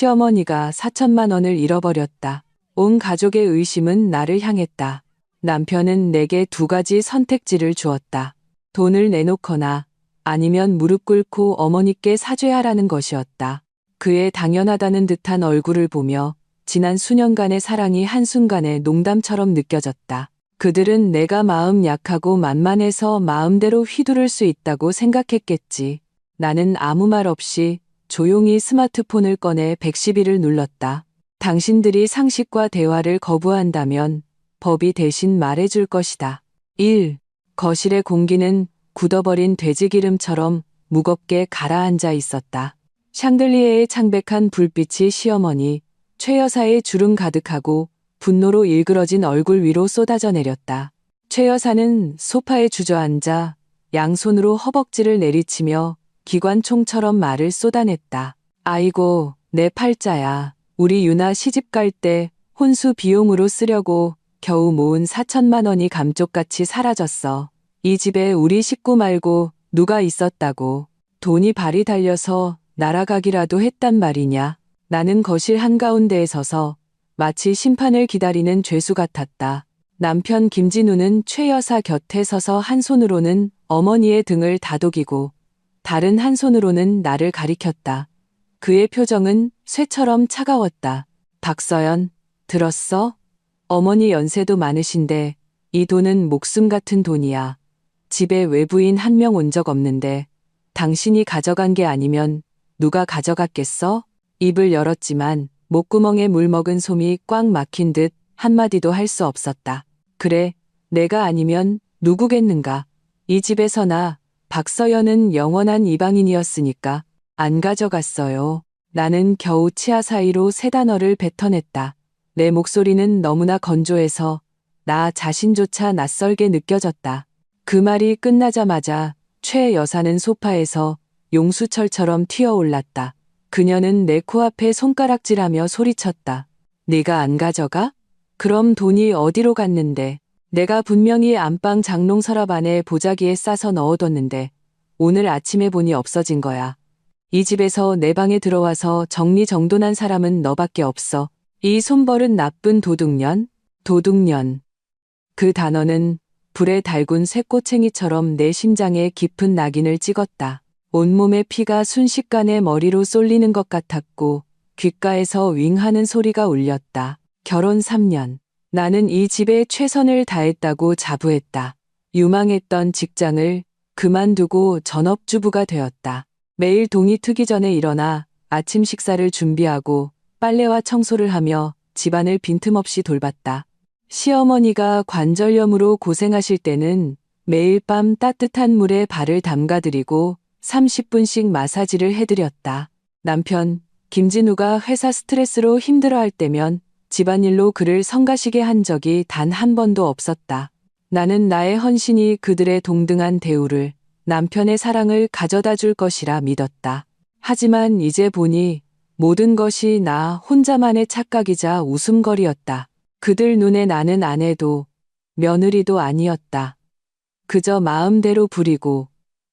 시어머니가 4천만 원을 잃어버렸다. 온 가족의 의심은 나를 향했다. 남편은 내게 두 가지 선택지를 주었다. 돈을 내놓거나 아니면 무릎 꿇고 어머니께 사죄하라는 것이었다. 그의 당연하다는 듯한 얼굴을 보며 지난 수년간의 사랑이 한순간에 농담처럼 느껴졌다. 그들은 내가 마음 약하고 만만해서 마음대로 휘두를 수 있다고 생각했겠지. 나는 아무 말 없이 조용히 스마트폰을 꺼내 112를 눌렀다. 당신들이 상식과 대화를 거부한다면 법이 대신 말해줄 것이다. 1. 거실의 공기는 굳어버린 돼지기름처럼 무겁게 가라앉아 있었다. 샹들리에의 창백한 불빛이 시어머니, 최 여사의 주름 가득하고 분노로 일그러진 얼굴 위로 쏟아져 내렸다. 최 여사는 소파에 주저앉아 양손으로 허벅지를 내리치며 기관총처럼 말을 쏟아냈다. 아이고, 내 팔자야. 우리 유나 시집갈 때 혼수 비용으로 쓰려고 겨우 모은 4천만 원이 감쪽같이 사라졌어. 이 집에 우리 식구 말고 누가 있었다고. 돈이 발이 달려서 날아가기라도 했단 말이냐. 나는 거실 한가운데에 서서 마치 심판을 기다리는 죄수 같았다. 남편 김진우는 최 여사 곁에 서서 한 손으로는 어머니의 등을 다독이고 다른 한 손으로는 나를 가리켰다. 그의 표정은 쇠처럼 차가웠다. 박서연, 들었어? 어머니 연세도 많으신데 이 돈은 목숨 같은 돈이야. 집에 외부인 한 명 온 적 없는데 당신이 가져간 게 아니면 누가 가져갔겠어? 입을 열었지만 목구멍에 물 먹은 솜이 꽉 막힌 듯 한마디도 할 수 없었다. 그래, 내가 아니면 누구겠는가. 이 집에서나 박서연은 영원한 이방인이었으니까 안 가져갔어요. 나는 겨우 치아 사이로 세 단어를 뱉어냈다. 내 목소리는 너무나 건조해서 나 자신조차 낯설게 느껴졌다. 그 말이 끝나자마자 최 여사는 소파에서 용수철처럼 튀어올랐다. 그녀는 내 코앞에 손가락질하며 소리쳤다. 네가 안 가져가? 그럼 돈이 어디로 갔는데? 내가 분명히 안방 장롱 서랍 안에 보자기에 싸서 넣어뒀는데 오늘 아침에 보니 없어진 거야. 이 집에서 내 방에 들어와서 정리정돈한 사람은 너밖에 없어. 이 손버릇 나쁜 도둑년? 도둑년. 그 단어는 불에 달군 쇠꼬챙이처럼 내 심장에 깊은 낙인을 찍었다. 온몸의 피가 순식간에 머리로 쏠리는 것 같았고 귓가에서 윙하는 소리가 울렸다. 결혼 3년. 나는 이 집에 최선을 다했다고 자부했다. 유망했던 직장을 그만두고 전업주부가 되었다. 매일 동이 트기 전에 일어나 아침 식사를 준비하고 빨래와 청소를 하며 집안을 빈틈없이 돌봤다. 시어머니가 관절염으로 고생하실 때는 매일 밤 따뜻한 물에 발을 담가드리고 30분씩 마사지를 해드렸다. 남편 김진우가 회사 스트레스로 힘들어할 때면 집안일로 그를 성가시게 한 적이 단 한 번도 없었다. 나는 나의 헌신이 그들의 동등한 대우를, 남편의 사랑을 가져다 줄 것이라 믿었다. 하지만 이제 보니 모든 것이 나 혼자만의 착각이자 웃음거리였다. 그들 눈에 나는 아내도 며느리도 아니었다. 그저 마음대로 부리고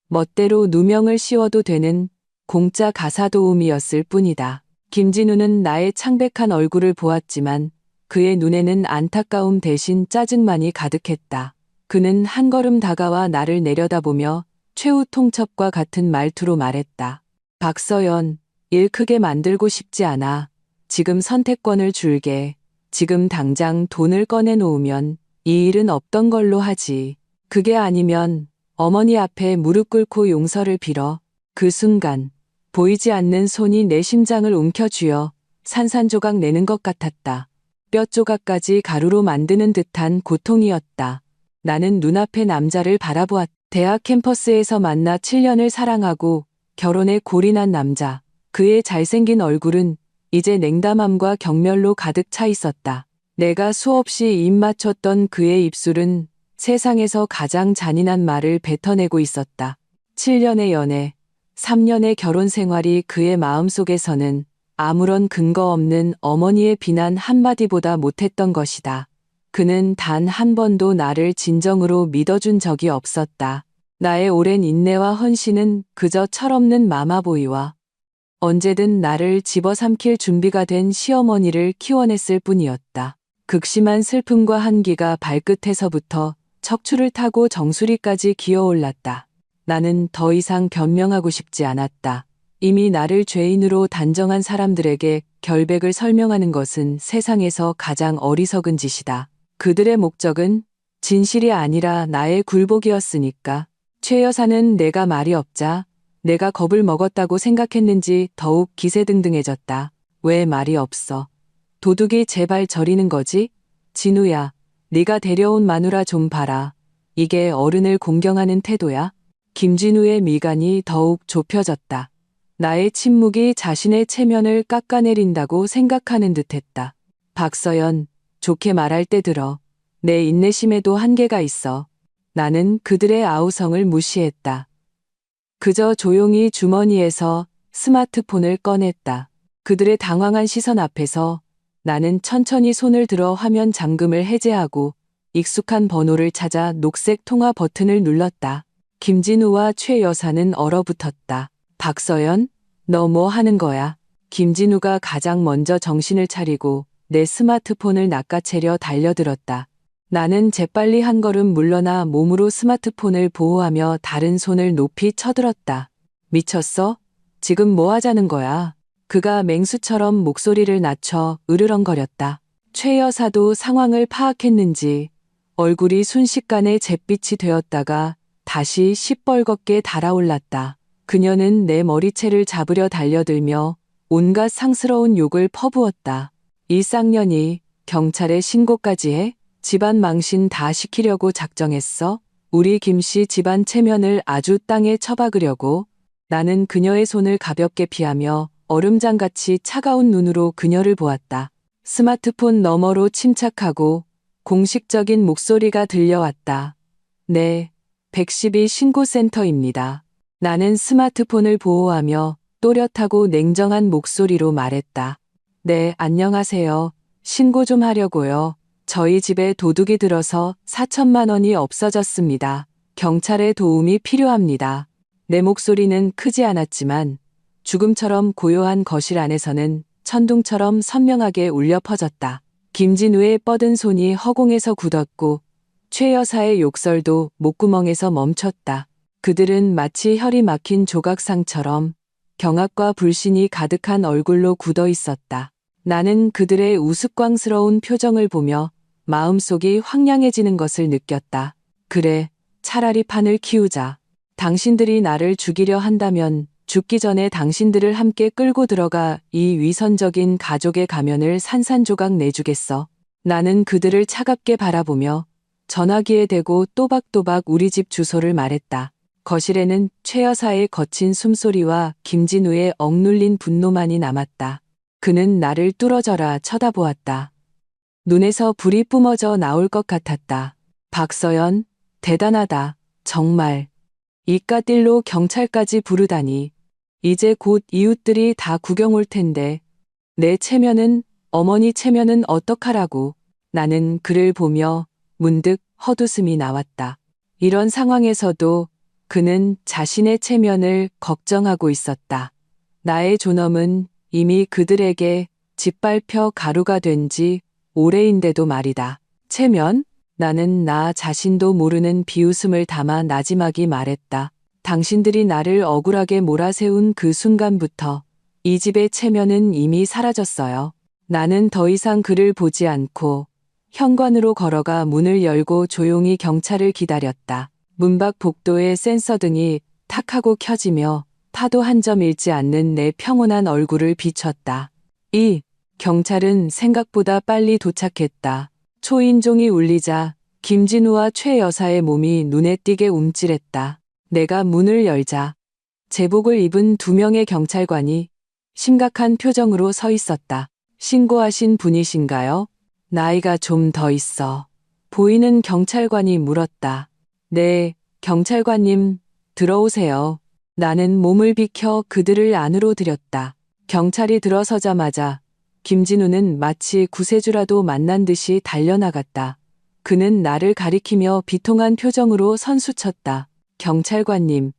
멋대로 누명을 씌워도 되는 공짜 가사도우미였을 뿐이다. 김진우는 나의 창백한 얼굴을 보았지만 그의 눈에는 안타까움 대신 짜증만이 가득했다. 그는 한 걸음 다가와 나를 내려다보며 최후 통첩과 같은 말투로 말했다. 박서연, 일 크게 만들고 싶지 않아. 지금 선택권을 줄게. 지금 당장 돈을 꺼내놓으면 이 일은 없던 걸로 하지. 그게 아니면 어머니 앞에 무릎 꿇고 용서를 빌어. 그 순간 보이지 않는 손이 내 심장을 움켜쥐어 산산조각 내는 것 같았다. 뼈 조각까지 가루로 만드는 듯한 고통이었다. 나는 눈앞의 남자를 바라보았다. 대학 캠퍼스에서 만나 7년을 사랑하고 결혼에 골인한 남자. 그의 잘생긴 얼굴은 이제 냉담함과 경멸로 가득 차 있었다. 내가 수없이 입 맞췄던 그의 입술은 세상에서 가장 잔인한 말을 뱉어내고 있었다. 7년의 연애, 3년의 결혼 생활이 그의 마음속에서는 아무런 근거 없는 어머니의 비난 한마디보다 못했던 것이다. 그는 단 한 번도 나를 진정으로 믿어준 적이 없었다. 나의 오랜 인내와 헌신은 그저 철없는 마마보이와 언제든 나를 집어삼킬 준비가 된 시어머니를 키워냈을 뿐이었다. 극심한 슬픔과 한기가 발끝에서부터 척추를 타고 정수리까지 기어올랐다. 나는 더 이상 변명하고 싶지 않았다. 이미 나를 죄인으로 단정한 사람들에게 결백을 설명하는 것은 세상에서 가장 어리석은 짓이다. 그들의 목적은 진실이 아니라 나의 굴복이었으니까. 최 여사는 내가 말이 없자 내가 겁을 먹었다고 생각했는지 더욱 기세등등해졌다. 왜 말이 없어? 도둑이 제발 저리는 거지? 진우야, 네가 데려온 마누라 좀 봐라. 이게 어른을 공경하는 태도야? 김진우의 미간이 더욱 좁혀졌다. 나의 침묵이 자신의 체면을 깎아내린다고 생각하는 듯했다. 박서연, 좋게 말할 때 들어. 내 인내심에도 한계가 있어. 나는 그들의 아우성을 무시했다. 그저 조용히 주머니에서 스마트폰을 꺼냈다. 그들의 당황한 시선 앞에서 나는 천천히 손을 들어 화면 잠금을 해제하고 익숙한 번호를 찾아 녹색 통화 버튼을 눌렀다. 김진우와 최 여사는 얼어붙었다. 박서연, 너 뭐 하는 거야? 김진우가 가장 먼저 정신을 차리고 내 스마트폰을 낚아채려 달려들었다. 나는 재빨리 한 걸음 물러나 몸으로 스마트폰을 보호하며 다른 손을 높이 쳐들었다. 미쳤어? 지금 뭐 하자는 거야? 그가 맹수처럼 목소리를 낮춰 으르렁거렸다. 최 여사도 상황을 파악했는지 얼굴이 순식간에 잿빛이 되었다가 다시 시뻘겋게 달아올랐다. 그녀는 내 머리채를 잡으려 달려들며 온갖 상스러운 욕을 퍼부었다. 이 쌍년이 경찰에 신고까지 해? 집안 망신 다 시키려고 작정했어? 우리 김씨 집안 체면을 아주 땅에 처박으려고? 나는 그녀의 손을 가볍게 피하며 얼음장같이 차가운 눈으로 그녀를 보았다. 스마트폰 너머로 침착하고 공식적인 목소리가 들려왔다. 네, 112 신고센터입니다. 나는 스마트폰을 보호하며 또렷하고 냉정한 목소리로 말했다. 네, 안녕하세요. 신고 좀 하려고요. 저희 집에 도둑이 들어서 4천만 원이 없어졌습니다. 경찰의 도움이 필요합니다. 내 목소리는 크지 않았지만 죽음처럼 고요한 거실 안에서는 천둥처럼 선명하게 울려 퍼졌다. 김진우의 뻗은 손이 허공에서 굳었고 최 여사의 욕설도 목구멍에서 멈췄다. 그들은 마치 혈이 막힌 조각상처럼 경악과 불신이 가득한 얼굴로 굳어 있었다. 나는 그들의 우스꽝스러운 표정을 보며 마음속이 황량해지는 것을 느꼈다. 그래, 차라리 판을 키우자. 당신들이 나를 죽이려 한다면 죽기 전에 당신들을 함께 끌고 들어가 이 위선적인 가족의 가면을 산산조각 내주겠어. 나는 그들을 차갑게 바라보며 전화기에 대고 또박또박 우리 집 주소를 말했다. 거실에는 최 여사의 거친 숨소리와 김진우의 억눌린 분노만이 남았다. 그는 나를 뚫어져라 쳐다보았다. 눈에서 불이 뿜어져 나올 것 같았다. 박서연, 대단하다. 정말. 이깟 일로 경찰까지 부르다니. 이제 곧 이웃들이 다 구경 올 텐데. 내 체면은, 어머니 체면은 어떡하라고. 나는 그를 보며 문득 헛웃음이 나왔다. 이런 상황에서도 그는 자신의 체면을 걱정하고 있었다. 나의 존엄은 이미 그들에게 짓밟혀 가루가 된 지 오래인데도 말이다. 체면? 나는 나 자신도 모르는 비웃음을 담아 나지막이 말했다. 당신들이 나를 억울하게 몰아세운 그 순간부터 이 집의 체면은 이미 사라졌어요. 나는 더 이상 그를 보지 않고 현관으로 걸어가 문을 열고 조용히 경찰을 기다렸다. 문 밖 복도의 센서등이 탁 하고 켜지며 파도 한 점 잃지 않는 내 평온한 얼굴을 비췄다. 경찰은 생각보다 빨리 도착했다. 초인종이 울리자 김진우와 최 여사의 몸이 눈에 띄게 움찔했다. 내가 문을 열자 제복을 입은 2명의 경찰관이 심각한 표정으로 서 있었다. 신고하신 분이신가요? 나이가 좀 더 있어 보이는 경찰관이 물었다. 네, 경찰관님, 들어오세요. 나는 몸을 비켜 그들을 안으로 들였다. 경찰이 들어서자마자 김진우는 마치 구세주라도 만난 듯이 달려나갔다. 그는 나를 가리키며 비통한 표정으로 선수쳤다. 경찰관님,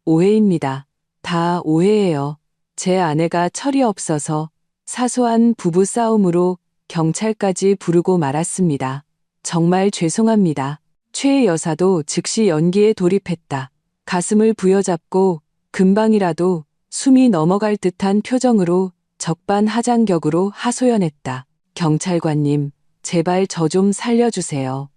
오해입니다. 다 오해예요. 제 아내가 철이 없어서 사소한 부부 싸움으로 경찰까지 부르고 말았습니다. 정말 죄송합니다. 최 여사도 즉시 연기에 돌입했다. 가슴을 부여잡고 금방이라도 숨이 넘어갈 듯한 표정으로 적반하장격으로 하소연했다. 경찰관님, 제발 저 좀 살려주세요.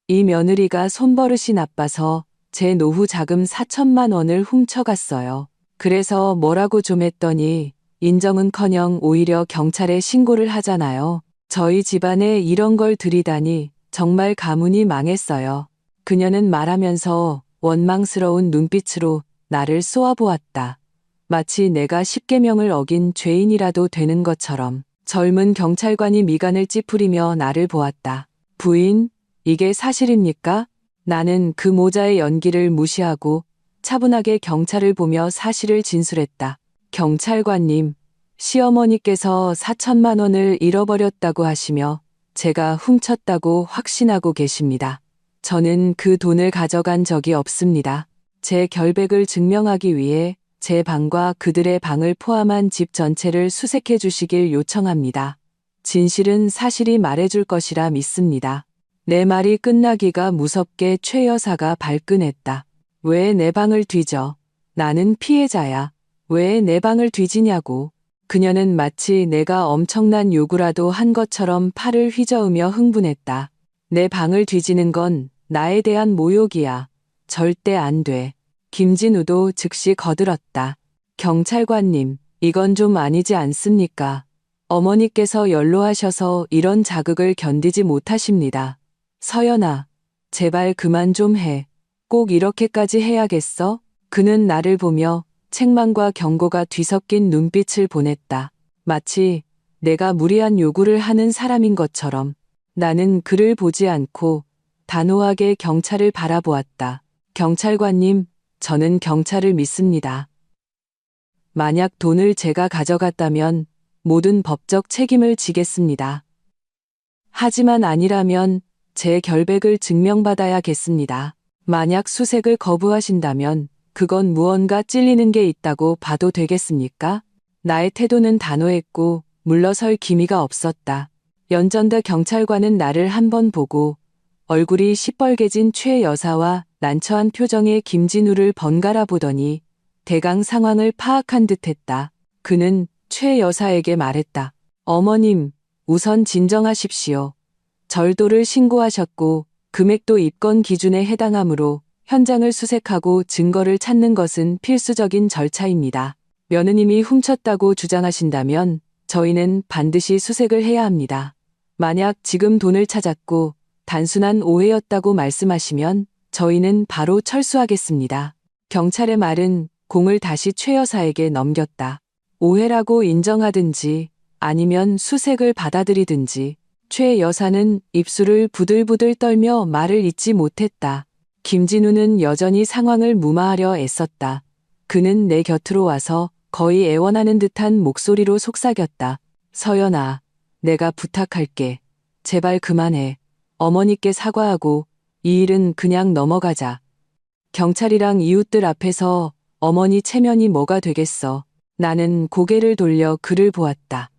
이 며느리가 손버릇이 나빠서 제 노후 자금 4천만 원을 훔쳐갔어요. 그래서 뭐라고 좀 했더니 인정은커녕 오히려 경찰에 신고를 하잖아요. 저희 집안에 이런 걸 들이다니 정말 가문이 망했어요. 그녀는 말하면서 원망스러운 눈빛으로 나를 쏘아보았다. 마치 내가 십계명을 어긴 죄인이라도 되는 것처럼. 젊은 경찰관이 미간을 찌푸리며 나를 보았다. 부인, 이게 사실입니까? 나는 그 모자의 연기를 무시하고 차분하게 경찰을 보며 사실을 진술했다. 경찰관님, 시어머니께서 4천만 원을 잃어버렸다고 하시며 제가 훔쳤다고 확신하고 계십니다. 저는 그 돈을 가져간 적이 없습니다. 제 결백을 증명하기 위해 제 방과 그들의 방을 포함한 집 전체를 수색해 주시길 요청합니다. 진실은 사실이 말해줄 것이라 믿습니다. 내 말이 끝나기가 무섭게 최 여사가 발끈했다. 왜 내 방을 뒤져? 나는 피해자야. 왜 내 방을 뒤지냐고. 그녀는 마치 내가 엄청난 요구라도 한 것처럼 팔을 휘저으며 흥분했다. 내 방을 뒤지는 건 나에 대한 모욕이야. 절대 안 돼. 김진우도 즉시 거들었다. 경찰관님, 이건 좀 아니지 않습니까? 어머니께서 연로하셔서 이런 자극을 견디지 못하십니다. 서연아, 제발 그만 좀 해. 꼭 이렇게까지 해야겠어? 그는 나를 보며 책망과 경고가 뒤섞인 눈빛을 보냈다. 마치 내가 무리한 요구를 하는 사람인 것처럼. 나는 그를 보지 않고 단호하게 경찰을 바라보았다. 경찰관님, 저는 경찰을 믿습니다. 만약 돈을 제가 가져갔다면 모든 법적 책임을 지겠습니다. 하지만 아니라면 제 결백을 증명받아야겠습니다. 만약 수색을 거부하신다면 그건 무언가 찔리는 게 있다고 봐도 되겠습니까? 나의 태도는 단호했고 물러설 기미가 없었다. 연전대 경찰관은 나를 한번 보고 얼굴이 시뻘개진 최 여사와 난처한 표정의 김진우를 번갈아 보더니 대강 상황을 파악한 듯했다. 그는 최 여사에게 말했다. 어머님, 우선 진정하십시오. 절도를 신고하셨고 금액도 입건 기준에 해당하므로 현장을 수색하고 증거를 찾는 것은 필수적인 절차입니다. 며느님이 훔쳤다고 주장하신다면 저희는 반드시 수색을 해야 합니다. 만약 지금 돈을 찾았고 단순한 오해였다고 말씀하시면 저희는 바로 철수하겠습니다. 경찰의 말은 공을 다시 최 여사에게 넘겼다. 오해라고 인정하든지 아니면 수색을 받아들이든지. 최 여사는 입술을 부들부들 떨며 말을 잇지 못했다. 김진우는 여전히 상황을 무마하려 애썼다. 그는 내 곁으로 와서 거의 애원하는 듯한 목소리로 속삭였다. 서연아, 내가 부탁할게. 제발 그만해. 어머니께 사과하고 이 일은 그냥 넘어가자. 경찰이랑 이웃들 앞에서 어머니 체면이 뭐가 되겠어. 나는 고개를 돌려 그를 보았다.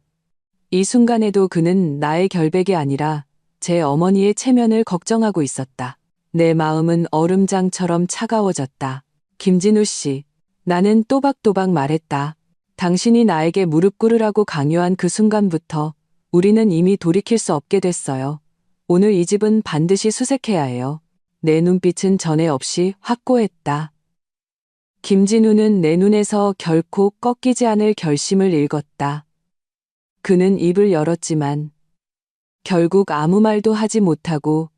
이 순간에도 그는 나의 결백이 아니라 제 어머니의 체면을 걱정하고 있었다. 내 마음은 얼음장처럼 차가워졌다. 김진우 씨, 나는 또박또박 말했다. 당신이 나에게 무릎 꿇으라고 강요한 그 순간부터 우리는 이미 돌이킬 수 없게 됐어요. 오늘 이 집은 반드시 수색해야 해요. 내 눈빛은 전에 없이 확고했다. 김진우는 내 눈에서 결코 꺾이지 않을 결심을 읽었다. 그는 입을 열었지만 결국 아무 말도 하지 못하고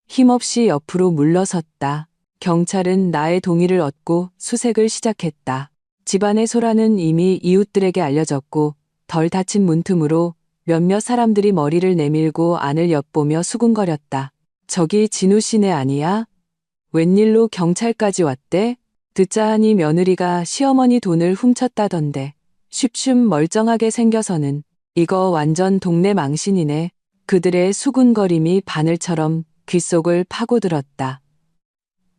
힘없이 옆으로 물러섰다. 경찰은 나의 동의를 얻고 수색을 시작했다. 집안의 소란은 이미 이웃들에게 알려졌고 덜 닫힌 문틈으로 몇몇 사람들이 머리를 내밀고 안을 엿보며 수군거렸다. 저기 진우 씨네 아니야? 웬일로 경찰까지 왔대? 듣자 하니 며느리가 시어머니 돈을 훔쳤다던데. 쉽쉽 멀쩡하게 생겨서는 이거 완전 동네 망신이네. 그들의 수군거림이 바늘처럼 귓속을 파고들었다.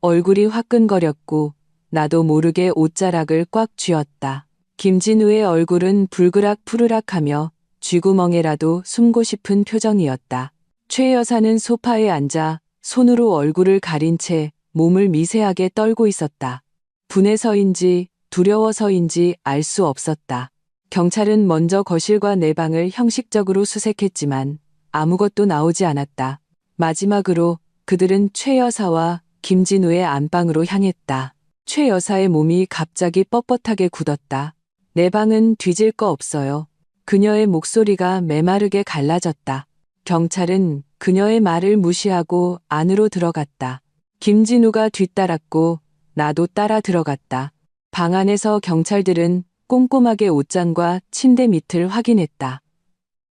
얼굴이 화끈거렸고 나도 모르게 옷자락을 꽉 쥐었다. 김진우의 얼굴은 불그락푸르락하며 쥐구멍에라도 숨고 싶은 표정이었다. 최 여사는 소파에 앉아 손으로 얼굴을 가린 채 몸을 미세하게 떨고 있었다. 분해서인지 두려워서인지 알 수 없었다. 경찰은 먼저 거실과 내 방을 형식적으로 수색했지만 아무것도 나오지 않았다. 마지막으로 그들은 최 여사와 김진우의 안방으로 향했다. 최 여사의 몸이 갑자기 뻣뻣하게 굳었다. 내 방은 뒤질 거 없어요. 그녀의 목소리가 메마르게 갈라졌다. 경찰은 그녀의 말을 무시하고 안으로 들어갔다. 김진우가 뒤따랐고 나도 따라 들어갔다. 방 안에서 경찰들은 꼼꼼하게 옷장과 침대 밑을 확인했다.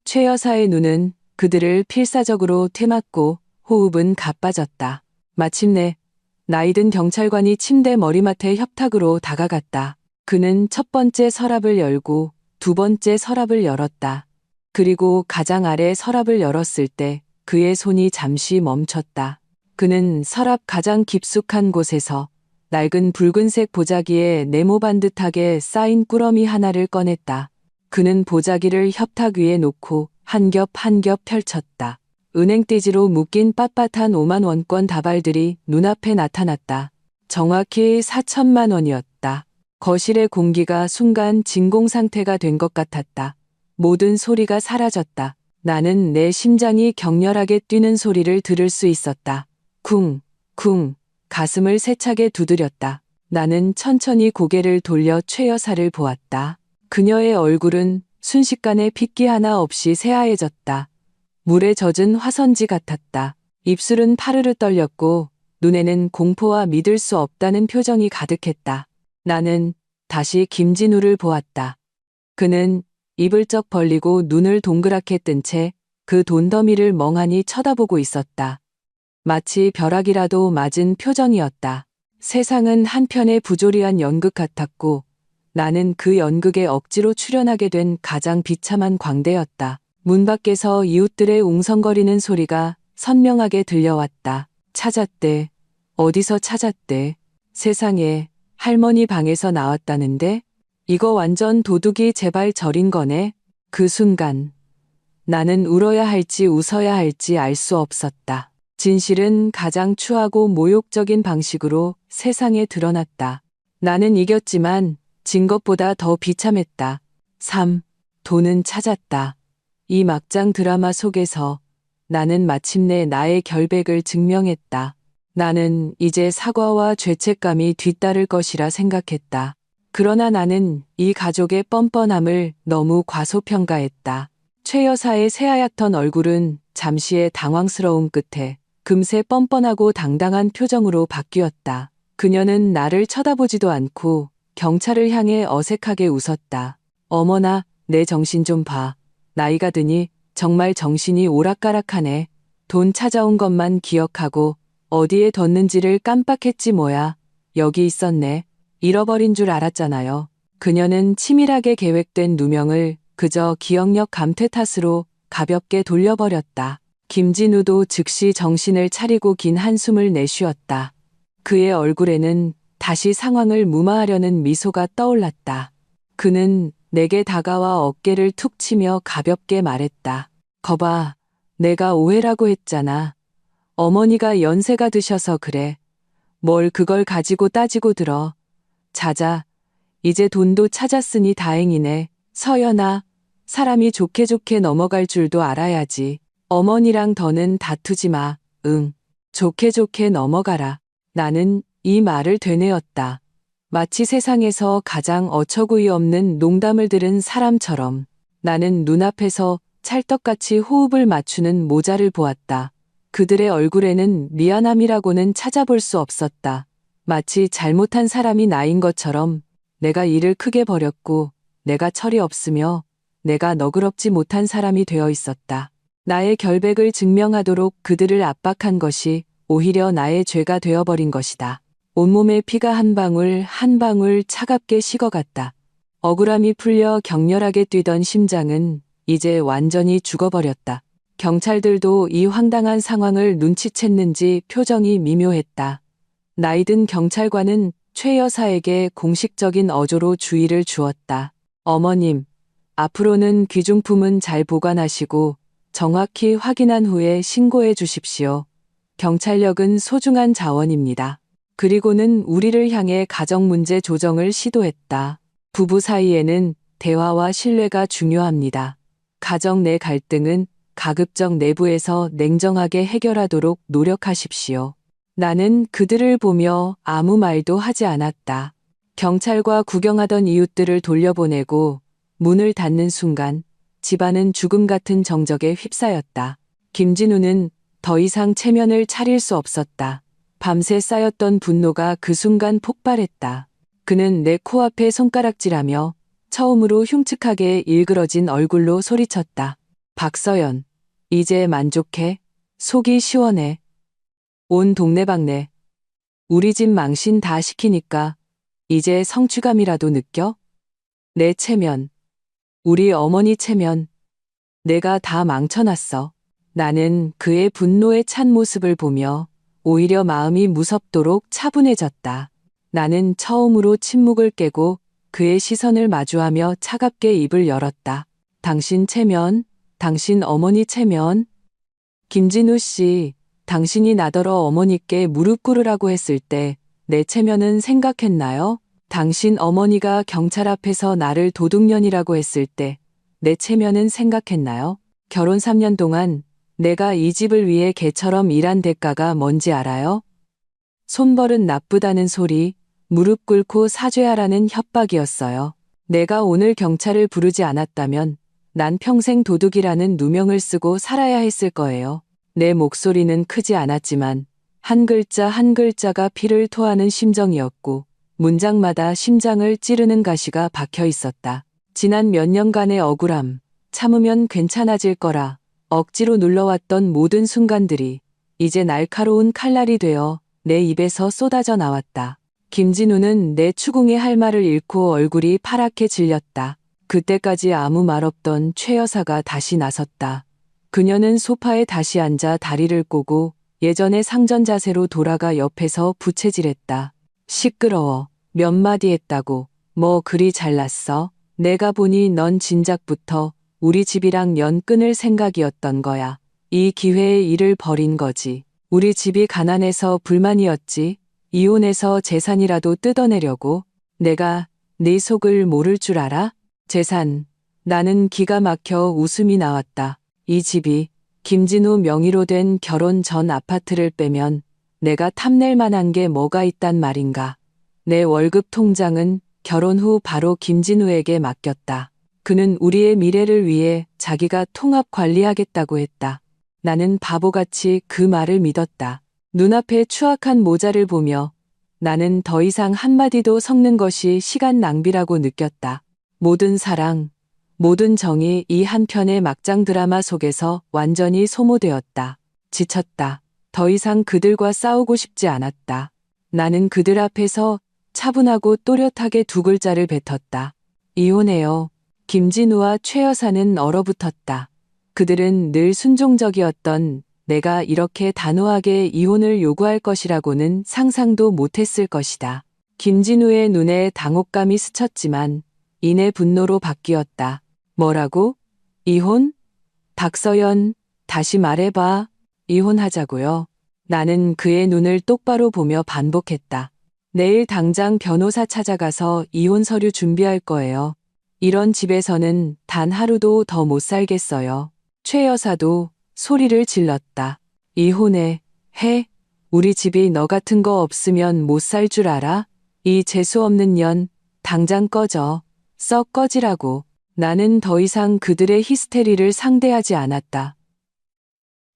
최 여사의 눈은 그들을 필사적으로 되맞고 호흡은 가빠졌다. 마침내 나이든 경찰관이 침대 머리맡에 협탁으로 다가갔다. 그는 첫 번째 서랍을 열고 두 번째 서랍을 열었다. 그리고 가장 아래 서랍을 열었을 때 그의 손이 잠시 멈췄다. 그는 서랍 가장 깊숙한 곳에서 낡은 붉은색 보자기에 네모 반듯하게 쌓인 꾸러미 하나를 꺼냈다. 그는 보자기를 협탁 위에 놓고 한 겹 한 겹 펼쳤다. 은행띠지로 묶인 빳빳한 5만 원권 다발들이 눈앞에 나타났다. 정확히 4천만 원이었다. 거실의 공기가 순간 진공 상태가 된 것 같았다. 모든 소리가 사라졌다. 나는 내 심장이 격렬하게 뛰는 소리를 들을 수 있었다. 쿵, 쿵, 가슴을 세차게 두드렸다. 나는 천천히 고개를 돌려 최 여사를 보았다. 그녀의 얼굴은 순식간에 핏기 하나 없이 새하얘졌다. 물에 젖은 화선지 같았다. 입술은 파르르 떨렸고 눈에는 공포와 믿을 수 없다는 표정이 가득했다. 나는 다시 김진우를 보았다. 그는 입을 쩍 벌리고 눈을 동그랗게 뜬 채 그 돈더미를 멍하니 쳐다보고 있었다. 마치 벼락이라도 맞은 표정이었다. 세상은 한편의 부조리한 연극 같았고 나는 그 연극에 억지로 출연하게 된 가장 비참한 광대였다. 문 밖에서 이웃들의 웅성거리는 소리가 선명하게 들려왔다. 찾았대. 어디서 찾았대. 세상에 할머니 방에서 나왔다는데? 이거 완전 도둑이 제발 저린 거네. 그 순간 나는 울어야 할지 웃어야 할지 알 수 없었다. 진실은 가장 추하고 모욕적인 방식으로 세상에 드러났다. 나는 이겼지만 진 것보다 더 비참했다. 3. 돈은 찾았다. 이 막장 드라마 속에서 나는 마침내 나의 결백을 증명했다. 나는 이제 사과와 죄책감이 뒤따를 것이라 생각했다. 그러나 나는 이 가족의 뻔뻔함을 너무 과소평가했다. 최 여사의 새하얗던 얼굴은 잠시의 당황스러움 끝에 금세 뻔뻔하고 당당한 표정으로 바뀌었다. 그녀는 나를 쳐다보지도 않고 경찰을 향해 어색하게 웃었다. 어머나, 내 정신 좀 봐. 나이가 드니 정말 정신이 오락가락하네. 돈 찾아온 것만 기억하고 어디에 뒀는지를 깜빡했지 뭐야. 여기 있었네. 잃어버린 줄 알았잖아요. 그녀는 치밀하게 계획된 누명을 그저 기억력 감퇴 탓으로 가볍게 돌려버렸다. 김진우도 즉시 정신을 차리고 긴 한숨을 내쉬었다. 그의 얼굴에는 다시 상황을 무마하려는 미소가 떠올랐다. 그는 내게 다가와 어깨를 툭 치며 가볍게 말했다. 거봐, 내가 오해라고 했잖아. 어머니가 연세가 드셔서 그래. 뭘 그걸 가지고 따지고 들어. 자자, 이제 돈도 찾았으니 다행이네. 서연아, 사람이 좋게 좋게 넘어갈 줄도 알아야지. 어머니랑 더는 다투지 마. 응, 좋게 좋게 넘어가라. 나는 이 말을 되뇌었다. 마치 세상에서 가장 어처구니 없는 농담을 들은 사람처럼. 나는 눈앞에서 찰떡같이 호흡을 맞추는 모자를 보았다. 그들의 얼굴에는 미안함이라고는 찾아볼 수 없었다. 마치 잘못한 사람이 나인 것처럼 내가 일을 크게 벌였고 내가 철이 없으며 내가 너그럽지 못한 사람이 되어 있었다. 나의 결백을 증명하도록 그들을 압박한 것이 오히려 나의 죄가 되어버린 것이다. 온몸에 피가 한 방울 한 방울 차갑게 식어갔다. 억울함이 풀려 격렬하게 뛰던 심장은 이제 완전히 죽어버렸다. 경찰들도 이 황당한 상황을 눈치챘는지 표정이 미묘했다. 나이든 경찰관은 최 여사에게 공식적인 어조로 주의를 주었다. 어머님, 앞으로는 귀중품은 잘 보관하시고 정확히 확인한 후에 신고해 주십시오. 경찰력은 소중한 자원입니다. 그리고는 우리를 향해 가정문제 조정을 시도했다. 부부 사이에는 대화와 신뢰가 중요합니다. 가정 내 갈등은 가급적 내부에서 냉정하게 해결하도록 노력하십시오. 나는 그들을 보며 아무 말도 하지 않았다. 경찰과 구경하던 이웃들을 돌려보내고 문을 닫는 순간 집안은 죽음 같은 정적에 휩싸였다. 김진우는 더 이상 체면을 차릴 수 없었다. 밤새 쌓였던 분노가 그 순간 폭발했다. 그는 내 코앞에 손가락질하며 처음으로 흉측하게 일그러진 얼굴로 소리쳤다. 박서연, 이제 만족해? 속이 시원해. 온 동네방네. 우리 집 망신 다 시키니까 이제 성취감이라도 느껴? 내 체면, 우리 어머니 체면, 내가 다 망쳐놨어. 나는 그의 분노에 찬 모습을 보며 오히려 마음이 무섭도록 차분해졌다. 나는 처음으로 침묵을 깨고 그의 시선을 마주하며 차갑게 입을 열었다. 당신 체면, 당신 어머니 체면. 김진우 씨, 당신이 나더러 어머니께 무릎 꿇으라고 했을 때 내 체면은 생각했나요? 당신 어머니가 경찰 앞에서 나를 도둑년이라고 했을 때 내 체면은 생각했나요? 결혼 3년 동안 내가 이 집을 위해 개처럼 일한 대가가 뭔지 알아요? 손벌은 나쁘다는 소리, 무릎 꿇고 사죄하라는 협박이었어요. 내가 오늘 경찰을 부르지 않았다면 난 평생 도둑이라는 누명을 쓰고 살아야 했을 거예요. 내 목소리는 크지 않았지만 한 글자 한 글자가 피를 토하는 심정이었고 문장마다 심장을 찌르는 가시가 박혀 있었다. 지난 몇 년간의 억울함, 참으면 괜찮아질 거라 억지로 눌러왔던 모든 순간들이 이제 날카로운 칼날이 되어 내 입에서 쏟아져 나왔다. 김진우는 내 추궁의 할 말을 잃고 얼굴이 파랗게 질렸다. 그때까지 아무 말 없던 최 여사가 다시 나섰다. 그녀는 소파에 다시 앉아 다리를 꼬고 예전의 상전 자세로 돌아가 옆에서 부채질했다. 시끄러워. 몇 마디 했다고. 뭐 그리 잘났어? 내가 보니 넌 진작부터 우리 집이랑 연 끊을 생각이었던 거야. 이 기회에 일을 벌인 거지. 우리 집이 가난해서 불만이었지. 이혼해서 재산이라도 뜯어내려고. 내가 네 속을 모를 줄 알아? 재산. 나는 기가 막혀 웃음이 나왔다. 이 집이 김진우 명의로 된 결혼 전 아파트를 빼면 내가 탐낼 만한 게 뭐가 있단 말인가. 내 월급 통장은 결혼 후 바로 김진우에게 맡겼다. 그는 우리의 미래를 위해 자기가 통합 관리하겠다고 했다. 나는 바보같이 그 말을 믿었다. 눈앞에 추악한 모자를 보며 나는 더 이상 한마디도 섞는 것이 시간 낭비라고 느꼈다. 모든 사랑, 모든 정이 이 한 편의 막장 드라마 속에서 완전히 소모되었다. 지쳤다. 더 이상 그들과 싸우고 싶지 않았다. 나는 그들 앞에서 차분하고 또렷하게 두 글자를 뱉었다. 이혼해요. 김진우와 최 여사는 얼어붙었다. 그들은 늘 순종적이었던 내가 이렇게 단호하게 이혼을 요구할 것이라고는 상상도 못했을 것이다. 김진우의 눈에 당혹감이 스쳤지만 이내 분노로 바뀌었다. 뭐라고? 이혼? 박서연, 다시 말해봐. 이혼하자고요. 나는 그의 눈을 똑바로 보며 반복했다. 내일 당장 변호사 찾아가서 이혼 서류 준비할 거예요. 이런 집에서는 단 하루도 더 못 살겠어요. 최 여사도 소리를 질렀다. 이혼해. 해? 우리 집이 너 같은 거 없으면 못 살 줄 알아? 이 재수없는 년, 당장 꺼져. 썩 꺼지라고. 나는 더 이상 그들의 히스테리를 상대하지 않았다.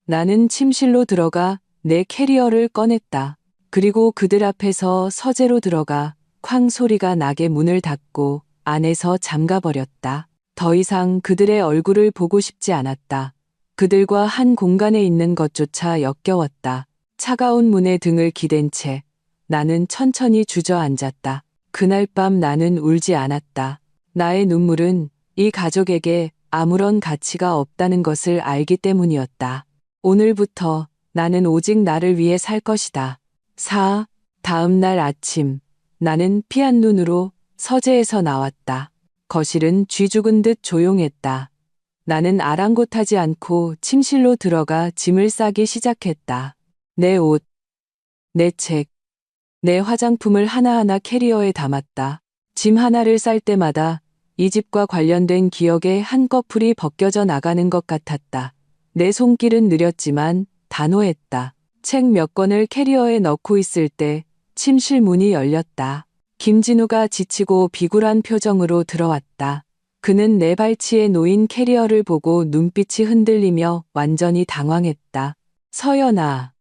나는 침실로 들어가 내 캐리어를 꺼냈다. 그리고 그들 앞에서 서재로 들어가 쾅 소리가 나게 문을 닫고 안에서 잠가버렸다. 더 이상 그들의 얼굴을 보고 싶지 않았다. 그들과 한 공간에 있는 것조차 역겨웠다. 차가운 문에 등을 기댄 채 나는 천천히 주저앉았다. 그날 밤 나는 울지 않았다. 나의 눈물은 이 가족에게 아무런 가치가 없다는 것을 알기 때문이었다. 오늘부터 나는 오직 나를 위해 살 것이다. 다음 날 아침, 나는 피한 눈으로 서재에서 나왔다. 거실은 쥐 죽은 듯 조용했다. 나는 아랑곳하지 않고 침실로 들어가 짐을 싸기 시작했다. 내 옷, 내 책, 내 화장품을 하나하나 캐리어에 담았다. 짐 하나를 쌀 때마다 이 집과 관련된 기억의 한꺼풀이 벗겨져 나가는 것 같았다. 내 손길은 느렸지만 단호했다. 책 몇 권을 캐리어에 넣고 있을 때 침실 문이 열렸다. 김진우가 지치고 비굴한 표정으로 들어왔다. 그는 내 발치에 놓인 캐리어를 보고 눈빛이 흔들리며 완전히 당황했다. 서연아,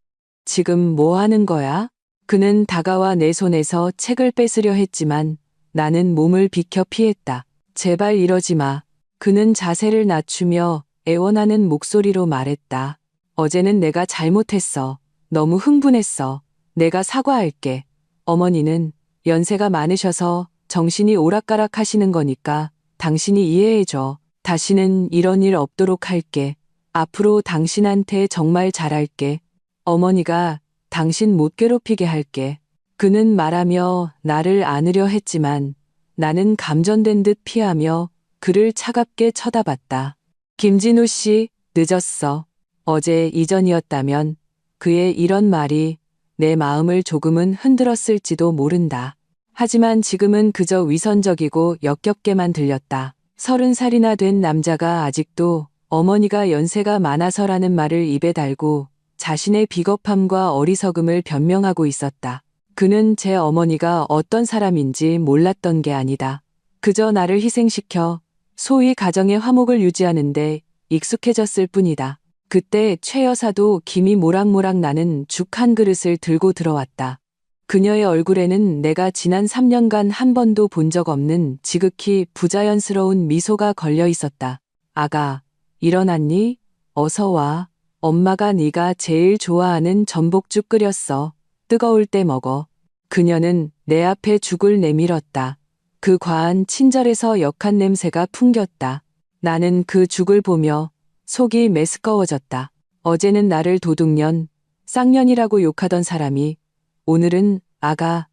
지금 뭐 하는 거야? 그는 다가와 내 손에서 책을 뺏으려 했지만 나는 몸을 비켜 피했다. 제발 이러지 마. 그는 자세를 낮추며 애원하는 목소리로 말했다. 어제는 내가 잘못했어. 너무 흥분했어. 내가 사과할게. 어머니는 연세가 많으셔서 정신이 오락가락 하시는 거니까 당신이 이해해줘. 다시는 이런 일 없도록 할게. 앞으로 당신한테 정말 잘할게. 어머니가 당신 못 괴롭히게 할게. 그는 말하며 나를 안으려 했지만 나는 감전된 듯 피하며 그를 차갑게 쳐다봤다. 김진우 씨, 늦었어. 어제 이전이었다면 그의 이런 말이 내 마음을 조금은 흔들었을지도 모른다. 하지만 지금은 그저 위선적이고 역겹게만 들렸다. 30살이나 된 남자가 아직도 어머니가 연세가 많아서라는 말을 입에 달고 자신의 비겁함과 어리석음을 변명하고 있었다. 그는 제 어머니가 어떤 사람인지 몰랐던 게 아니다. 그저 나를 희생시켜 소위 가정의 화목을 유지하는데 익숙해졌을 뿐이다. 그때 최 여사도 김이 모락모락 나는 죽 한 그릇을 들고 들어왔다. 그녀의 얼굴에는 내가 지난 3년간 한 번도 본 적 없는 지극히 부자연스러운 미소가 걸려 있었다. 아가, 일어났니? 어서 와. 엄마가 네가 제일 좋아하는 전복죽 끓였어. 뜨거울 때 먹어. 그녀는 내 앞에 죽을 내밀었다. 그 과한 친절에서 역한 냄새가 풍겼다. 나는 그 죽을 보며 속이 메스꺼워졌다. 어제는 나를 도둑년, 쌍년이라고 욕하던 사람이 오늘은 아가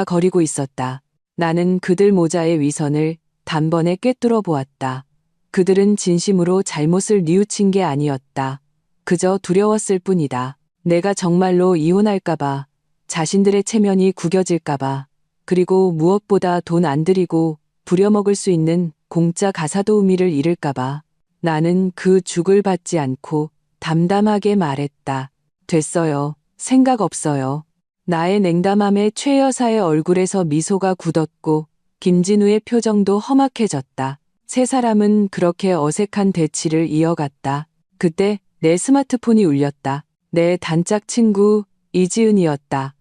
거리고 있었다. 나는 그들 모자의 위선을 단번에 꿰뚫어 보았다. 그들은 진심으로 잘못을 뉘우친 게 아니었다. 그저 두려웠을 뿐이다. 내가 정말로 이혼할까봐, 자신들의 체면이 구겨질까봐, 그리고 무엇보다 돈 안 들이고 부려먹을 수 있는 공짜 가사도우미를 잃을까봐 나는 그 죽을 받지 않고 담담하게 말했다. 됐어요. 생각 없어요. 나의 냉담함에 최 여사의 얼굴에서 미소가 굳었고 김진우의 표정도 험악해졌다. 세 사람은 그렇게 어색한 대치를 이어갔다. 그때 내 스마트폰이 울렸다. 내 단짝 친구 이지은이었다.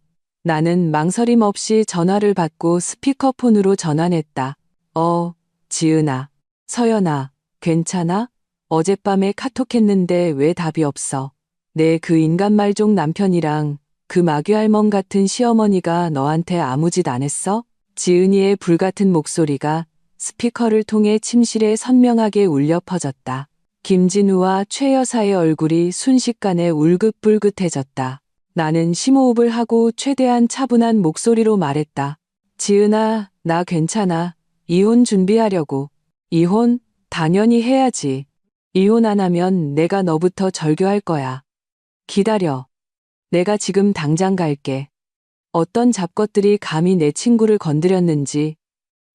나는 망설임 없이 전화를 받고 스피커폰으로 전환했다. 지은아, 서연아, 괜찮아? 어젯밤에 카톡했는데 왜 답이 없어? 내 그 인간 말종 남편이랑 그 마귀알멍 같은 시어머니가 너한테 아무 짓 안 했어? 지은이의 불같은 목소리가 스피커를 통해 침실에 선명하게 울려 퍼졌다. 김진우와 최 여사의 얼굴이 순식간에 울긋불긋해졌다. 나는 심호흡을 하고 최대한 차분한 목소리로 말했다. 지은아, 나 괜찮아. 이혼 준비하려고. 이혼? 당연히 해야지. 이혼 안 하면 내가 너부터 절교할 거야. 기다려. 내가 지금 당장 갈게. 어떤 잡것들이 감히 내 친구를 건드렸는지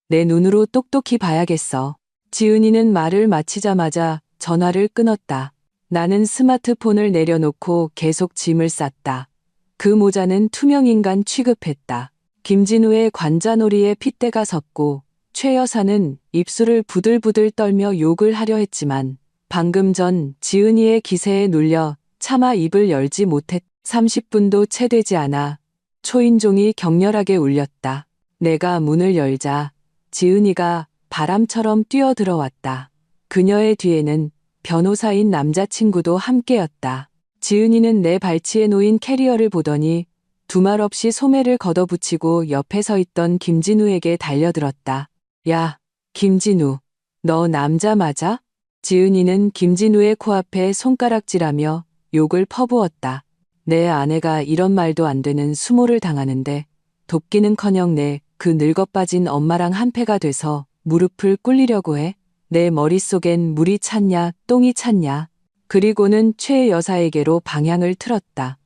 내 눈으로 똑똑히 봐야겠어. 지은이는 말을 마치자마자 전화를 끊었다. 나는 스마트폰을 내려놓고 계속 짐을 쌌다. 그 모자는 투명인간 취급했다. 김진우의 관자놀이에 핏대가 섰고 최 여사는 입술을 부들부들 떨며 욕을 하려 했지만 방금 전 지은이의 기세에 눌려 차마 입을 열지 못했다. 30분도 채 되지 않아 초인종이 격렬하게 울렸다. 내가 문을 열자 지은이가 바람처럼 뛰어들어왔다. 그녀의 뒤에는 변호사인 남자친구도 함께였다. 지은이는 내 발치에 놓인 캐리어를 보더니 두말 없이 소매를 걷어붙이고 옆에 서 있던 김진우에게 달려들었다. 야, 김진우, 너 남자 맞아? 지은이는 김진우의 코앞에 손가락질하며 욕을 퍼부었다. 내 아내가 이런 말도 안 되는 수모를 당하는데 돕기는커녕 내 그 늙어빠진 엄마랑 한패가 돼서 무릎을 꿇리려고 해. 내 머릿속엔 물이 찼냐, 똥이 찼냐. 그리고는 최 여사에게로 방향을 틀었다.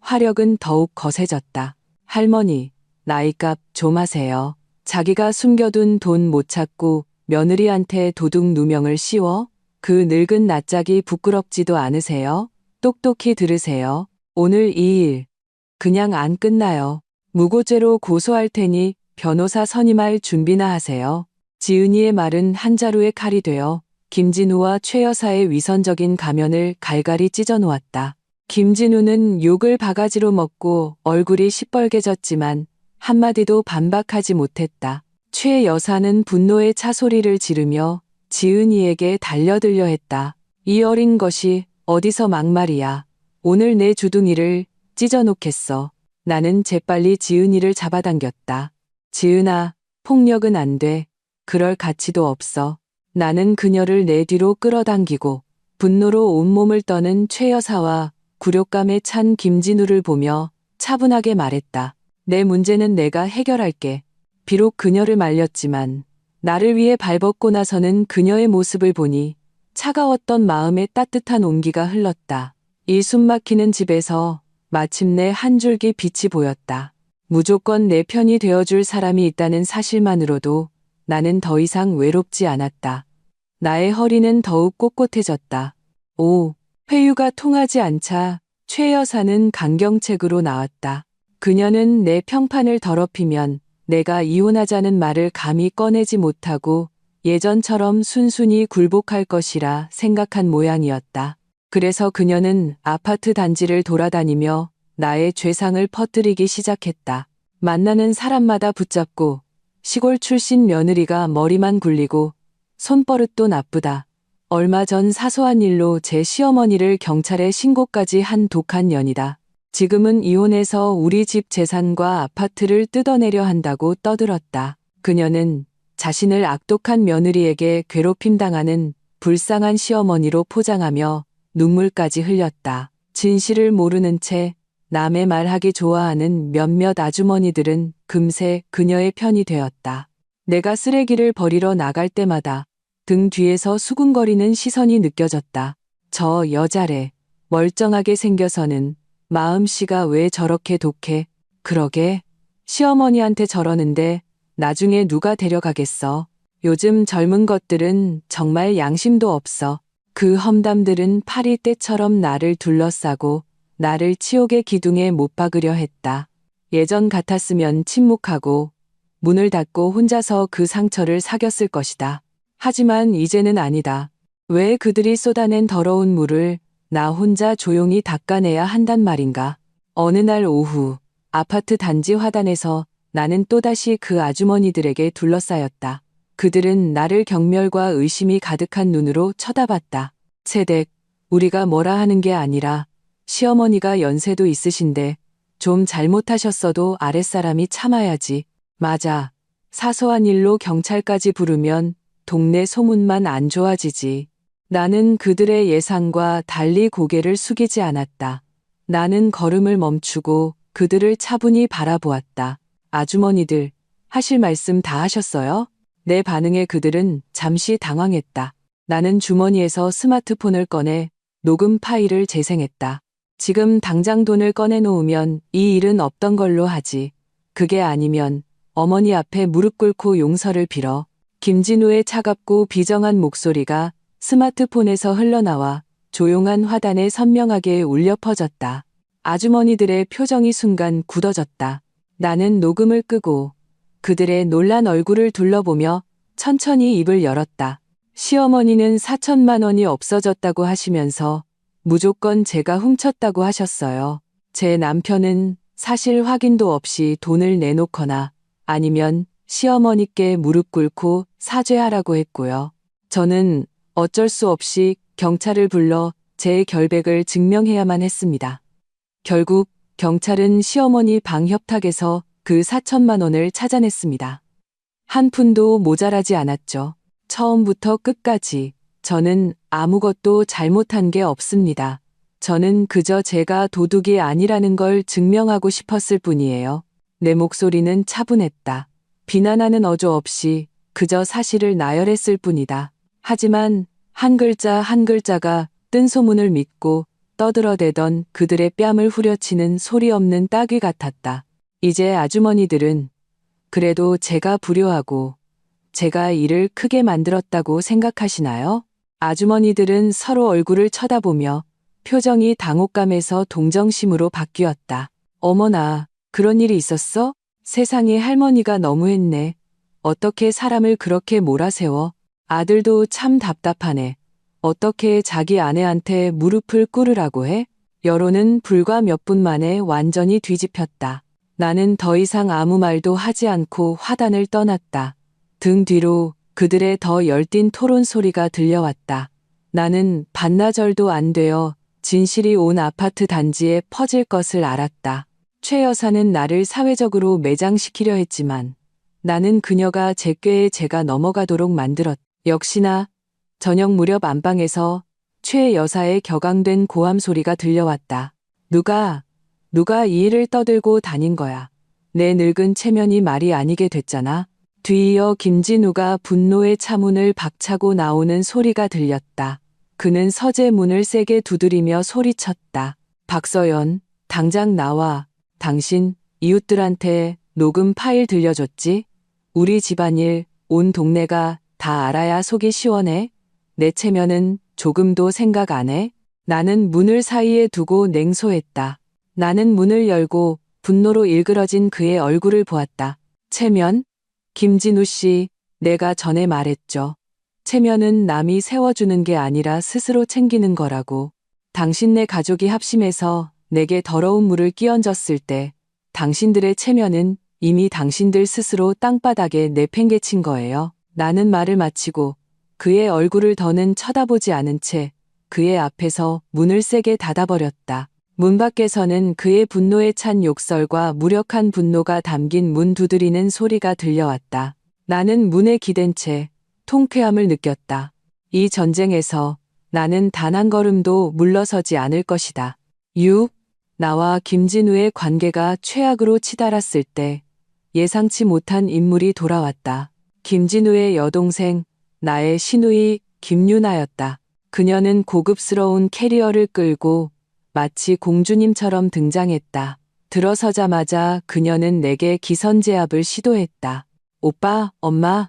화력은 더욱 거세졌다. 할머니, 나이값 좀 하세요. 자기가 숨겨둔 돈 못 찾고 며느리한테 도둑 누명을 씌워? 그 늙은 낯짝이 부끄럽지도 않으세요? 똑똑히 들으세요. 오늘 이 일 그냥 안 끝나요. 무고죄로 고소할 테니 변호사 선임할 준비나 하세요. 지은이의 말은 한 자루의 칼이 되어 김진우와 최 여사의 위선적인 가면을 갈갈이 찢어 놓았다. 김진우는 욕을 바가지로 먹고 얼굴이 시뻘개졌지만 한마디도 반박하지 못했다. 최 여사는 분노의 차소리를 지르며 지은이에게 달려들려 했다. 이 어린 것이 어디서 막말이야. 오늘 내 주둥이를 찢어놓겠어. 나는 재빨리 지은이를 잡아당겼다. 지은아, 폭력은 안 돼. 그럴 가치도 없어. 나는 그녀를 내 뒤로 끌어당기고 분노로 온몸을 떠는 최 여사와 굴욕감에 찬 김진우를 보며 차분하게 말했다. 내 문제는 내가 해결할게. 비록 그녀를 말렸지만 나를 위해 발벗고 나서는 그녀의 모습을 보니 차가웠던 마음에 따뜻한 온기가 흘렀다. 이 숨막히는 집에서 마침내 한 줄기 빛이 보였다. 무조건 내 편이 되어줄 사람이 있다는 사실만으로도 나는 더 이상 외롭지 않았다. 나의 허리는 더욱 꼿꼿해졌다. 오, 회유가 통하지 않자 최 여사는 강경책으로 나왔다. 그녀는 내 평판을 더럽히면 내가 이혼하자는 말을 감히 꺼내지 못하고 예전처럼 순순히 굴복할 것이라 생각한 모양이었다. 그래서 그녀는 아파트 단지를 돌아다니며 나의 죄상을 퍼뜨리기 시작했다. 만나는 사람마다 붙잡고 시골 출신 며느리가 머리만 굴리고 손버릇도 나쁘다. 얼마 전 사소한 일로 제 시어머니를 경찰에 신고까지 한 독한 년이다. 지금은 이혼해서 우리 집 재산과 아파트를 뜯어내려 한다고 떠들었다. 그녀는 자신을 악독한 며느리에게 괴롭힘당하는 불쌍한 시어머니로 포장하며 눈물까지 흘렸다. 진실을 모르는 채 남의 말하기 좋아하는 몇몇 아주머니들은 금세 그녀의 편이 되었다. 내가 쓰레기를 버리러 나갈 때마다 등 뒤에서 수군거리는 시선이 느껴졌다. 저 여자래. 멀쩡하게 생겨서는 마음씨가 왜 저렇게 독해. 그러게. 시어머니한테 저러는데 나중에 누가 데려가겠어. 요즘 젊은 것들은 정말 양심도 없어. 그 험담들은 파리 떼처럼 나를 둘러싸고 나를 치욕의 기둥에 못 박으려 했다. 예전 같았으면 침묵하고 문을 닫고 혼자서 그 상처를 사겼을 것이다. 하지만 이제는 아니다. 왜 그들이 쏟아낸 더러운 물을 나 혼자 조용히 닦아내야 한단 말인가. 어느 날 오후 아파트 단지 화단에서 나는 또다시 그 아주머니들에게 둘러싸였다. 그들은 나를 경멸과 의심이 가득한 눈으로 쳐다봤다. 채댁, 우리가 뭐라 하는 게 아니라 시어머니가 연세도 있으신데 좀 잘못하셨어도 아랫사람이 참아야지. 맞아. 사소한 일로 경찰까지 부르면 동네 소문만 안 좋아지지. 나는 그들의 예상과 달리 고개를 숙이지 않았다. 나는 걸음을 멈추고 그들을 차분히 바라보았다. 아주머니들, 하실 말씀 다 하셨어요? 내 반응에 그들은 잠시 당황했다. 나는 주머니에서 스마트폰을 꺼내 녹음 파일을 재생했다. 지금 당장 돈을 꺼내놓으면 이 일은 없던 걸로 하지. 그게 아니면 어머니 앞에 무릎 꿇고 용서를 빌어. 김진우의 차갑고 비정한 목소리가 스마트폰에서 흘러나와 조용한 화단에 선명하게 울려 퍼졌다. 아주머니들의 표정이 순간 굳어졌다. 나는 녹음을 끄고 그들의 놀란 얼굴을 둘러보며 천천히 입을 열었다. 시어머니는 4천만 원이 없어졌다고 하시면서 무조건 제가 훔쳤다고 하셨어요. 제 남편은 사실 확인도 없이 돈을 내놓거나 아니면 시어머니께 무릎 꿇고 사죄하라고 했고요. 저는 어쩔 수 없이 경찰을 불러 제 결백을 증명해야만 했습니다. 결국 경찰은 시어머니 방 협탁에서 그 4천만 원을 찾아냈습니다. 한 푼도 모자라지 않았죠. 처음부터 끝까지 저는 아무것도 잘못한 게 없습니다. 저는 그저 제가 도둑이 아니라는 걸 증명하고 싶었을 뿐이에요. 내 목소리는 차분했다. 비난하는 어조 없이 그저 사실을 나열했을 뿐이다. 하지만 한 글자 한 글자가 뜬 소문을 믿고 떠들어대던 그들의 뺨을 후려치는 소리 없는 따귀 같았다. 이제 아주머니들은 그래도 제가 불효하고 제가 일을 크게 만들었다고 생각하시나요? 아주머니들은 서로 얼굴을 쳐다보며 표정이 당혹감에서 동정심으로 바뀌었다. 어머나, 그런 일이 있었어? 세상에 할머니가 너무했네. 어떻게 사람을 그렇게 몰아세워? 아들도 참 답답하네. 어떻게 자기 아내한테 무릎을 꿇으라고 해? 여론은 불과 몇 분 만에 완전히 뒤집혔다. 나는 더 이상 아무 말도 하지 않고 화단을 떠났다. 등 뒤로 그들의 더 열띤 토론 소리가 들려왔다. 나는 반나절도 안 되어 진실이 온 아파트 단지에 퍼질 것을 알았다. 최 여사는 나를 사회적으로 매장시키려 했지만 나는 그녀가 제 꾀에 제가 넘어가도록 만들었다. 역시나 저녁 무렵 안방에서 최 여사의 격앙된 고함 소리가 들려왔다. 누가 이 일을 떠들고 다닌 거야. 내 늙은 체면이 말이 아니게 됐잖아. 뒤이어 김진우가 분노의 차문을 박차고 나오는 소리가 들렸다. 그는 서재 문을 세게 두드리며 소리쳤다. 박서연, 당장 나와. 당신 이웃들한테 녹음 파일 들려줬지? 우리 집안일 온 동네가 다 알아야 속이 시원해? 내 체면은 조금도 생각 안 해? 나는 문을 사이에 두고 냉소했다. 나는 문을 열고 분노로 일그러진 그의 얼굴을 보았다. 체면? 김진우 씨, 내가 전에 말했죠. 체면은 남이 세워주는 게 아니라 스스로 챙기는 거라고. 당신네 가족이 합심해서 내게 더러운 물을 끼얹었을 때 당신들의 체면은 이미 당신들 스스로 땅바닥에 내팽개친 거예요. 나는 말을 마치고 그의 얼굴을 더는 쳐다보지 않은 채 그의 앞에서 문을 세게 닫아버렸다. 문 밖에서는 그의 분노에 찬 욕설과 무력한 분노가 담긴 문 두드리는 소리가 들려왔다. 나는 문에 기댄 채 통쾌함을 느꼈다. 이 전쟁에서 나는 단 한 걸음도 물러서지 않을 것이다. 나와 김진우의 관계가 최악으로 치달았을 때 예상치 못한 인물이 돌아왔다. 김진우의 여동생, 나의 시누이 김유나였다. 그녀는 고급스러운 캐리어를 끌고 마치 공주님처럼 등장했다. 들어서자마자 그녀는 내게 기선제압을 시도했다. 오빠, 엄마,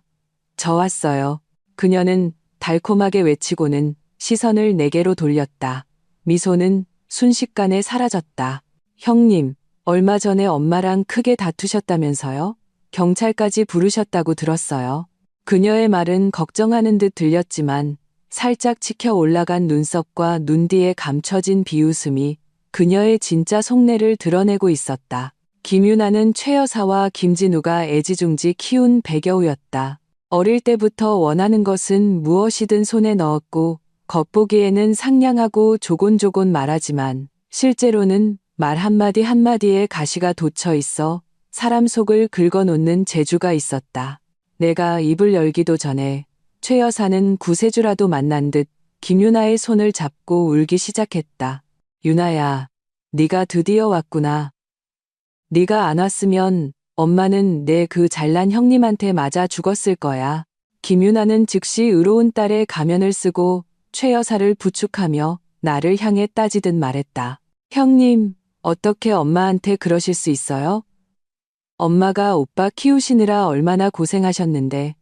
저 왔어요. 그녀는 달콤하게 외치고는 시선을 내게로 돌렸다. 미소는 순식간에 사라졌다. 형님, 얼마 전에 엄마랑 크게 다투셨다면서요? 경찰까지 부르셨다고 들었어요. 그녀의 말은 걱정하는 듯 들렸지만 살짝 치켜 올라간 눈썹과 눈 뒤에 감춰진 비웃음이 그녀의 진짜 속내를 드러내고 있었다. 김유나는 최 여사와 김진우가 애지중지 키운 배겨우였다. 어릴 때부터 원하는 것은 무엇이든 손에 넣었고 겉보기에는 상냥하고 조곤조곤 말하지만 실제로는 말 한마디 한마디에 가시가 돋쳐 있어 사람 속을 긁어놓는 재주가 있었다. 내가 입을 열기도 전에 최 여사는 구세주라도 만난 듯 김유나의 손을 잡고 울기 시작했다. 유나야, 네가 드디어 왔구나. 네가 안 왔으면 엄마는 내 그 잘난 형님한테 맞아 죽었을 거야. 김유나는 즉시 의로운 딸의 가면을 쓰고 최 여사를 부축하며 나를 향해 따지듯 말했다. 형님, 어떻게 엄마한테 그러실 수 있어요? 엄마가 오빠 키우시느라 얼마나 고생하셨는데.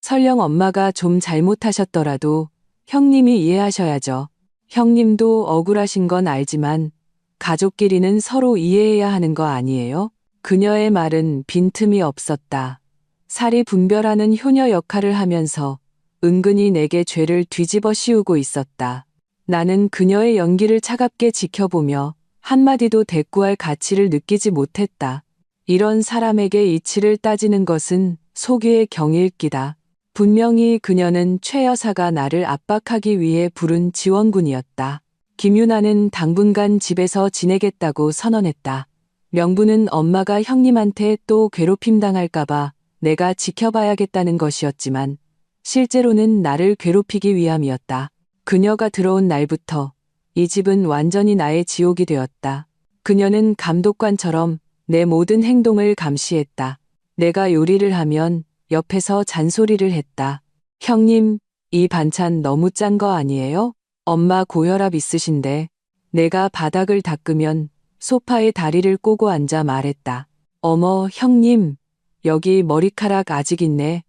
설령 엄마가 좀 잘못하셨더라도 형님이 이해하셔야죠. 형님도 억울하신 건 알지만 가족끼리는 서로 이해해야 하는 거 아니에요? 그녀의 말은 빈틈이 없었다. 살이 분별하는 효녀 역할을 하면서 은근히 내게 죄를 뒤집어 씌우고 있었다. 나는 그녀의 연기를 차갑게 지켜보며 한마디도 대꾸할 가치를 느끼지 못했다. 이런 사람에게 이치를 따지는 것은 소귀의 경일기다. 분명히 그녀는 최 여사가 나를 압박하기 위해 부른 지원군이었다. 김유나는 당분간 집에서 지내겠다고 선언했다. 명분은 엄마가 형님한테 또 괴롭힘 당할까봐 내가 지켜봐야겠다는 것이었지만 실제로는 나를 괴롭히기 위함이었다. 그녀가 들어온 날부터 이 집은 완전히 나의 지옥이 되었다. 그녀는 감독관처럼 내 모든 행동을 감시했다. 내가 요리를 하면 옆에서 잔소리를 했다. 형님, 이 반찬 너무 짠 거 아니에요? 엄마 고혈압 있으신데. 내가 바닥을 닦으면 소파에 다리를 꼬고 앉아 말했다. 어머, 형님, 여기 머리카락 아직 있네.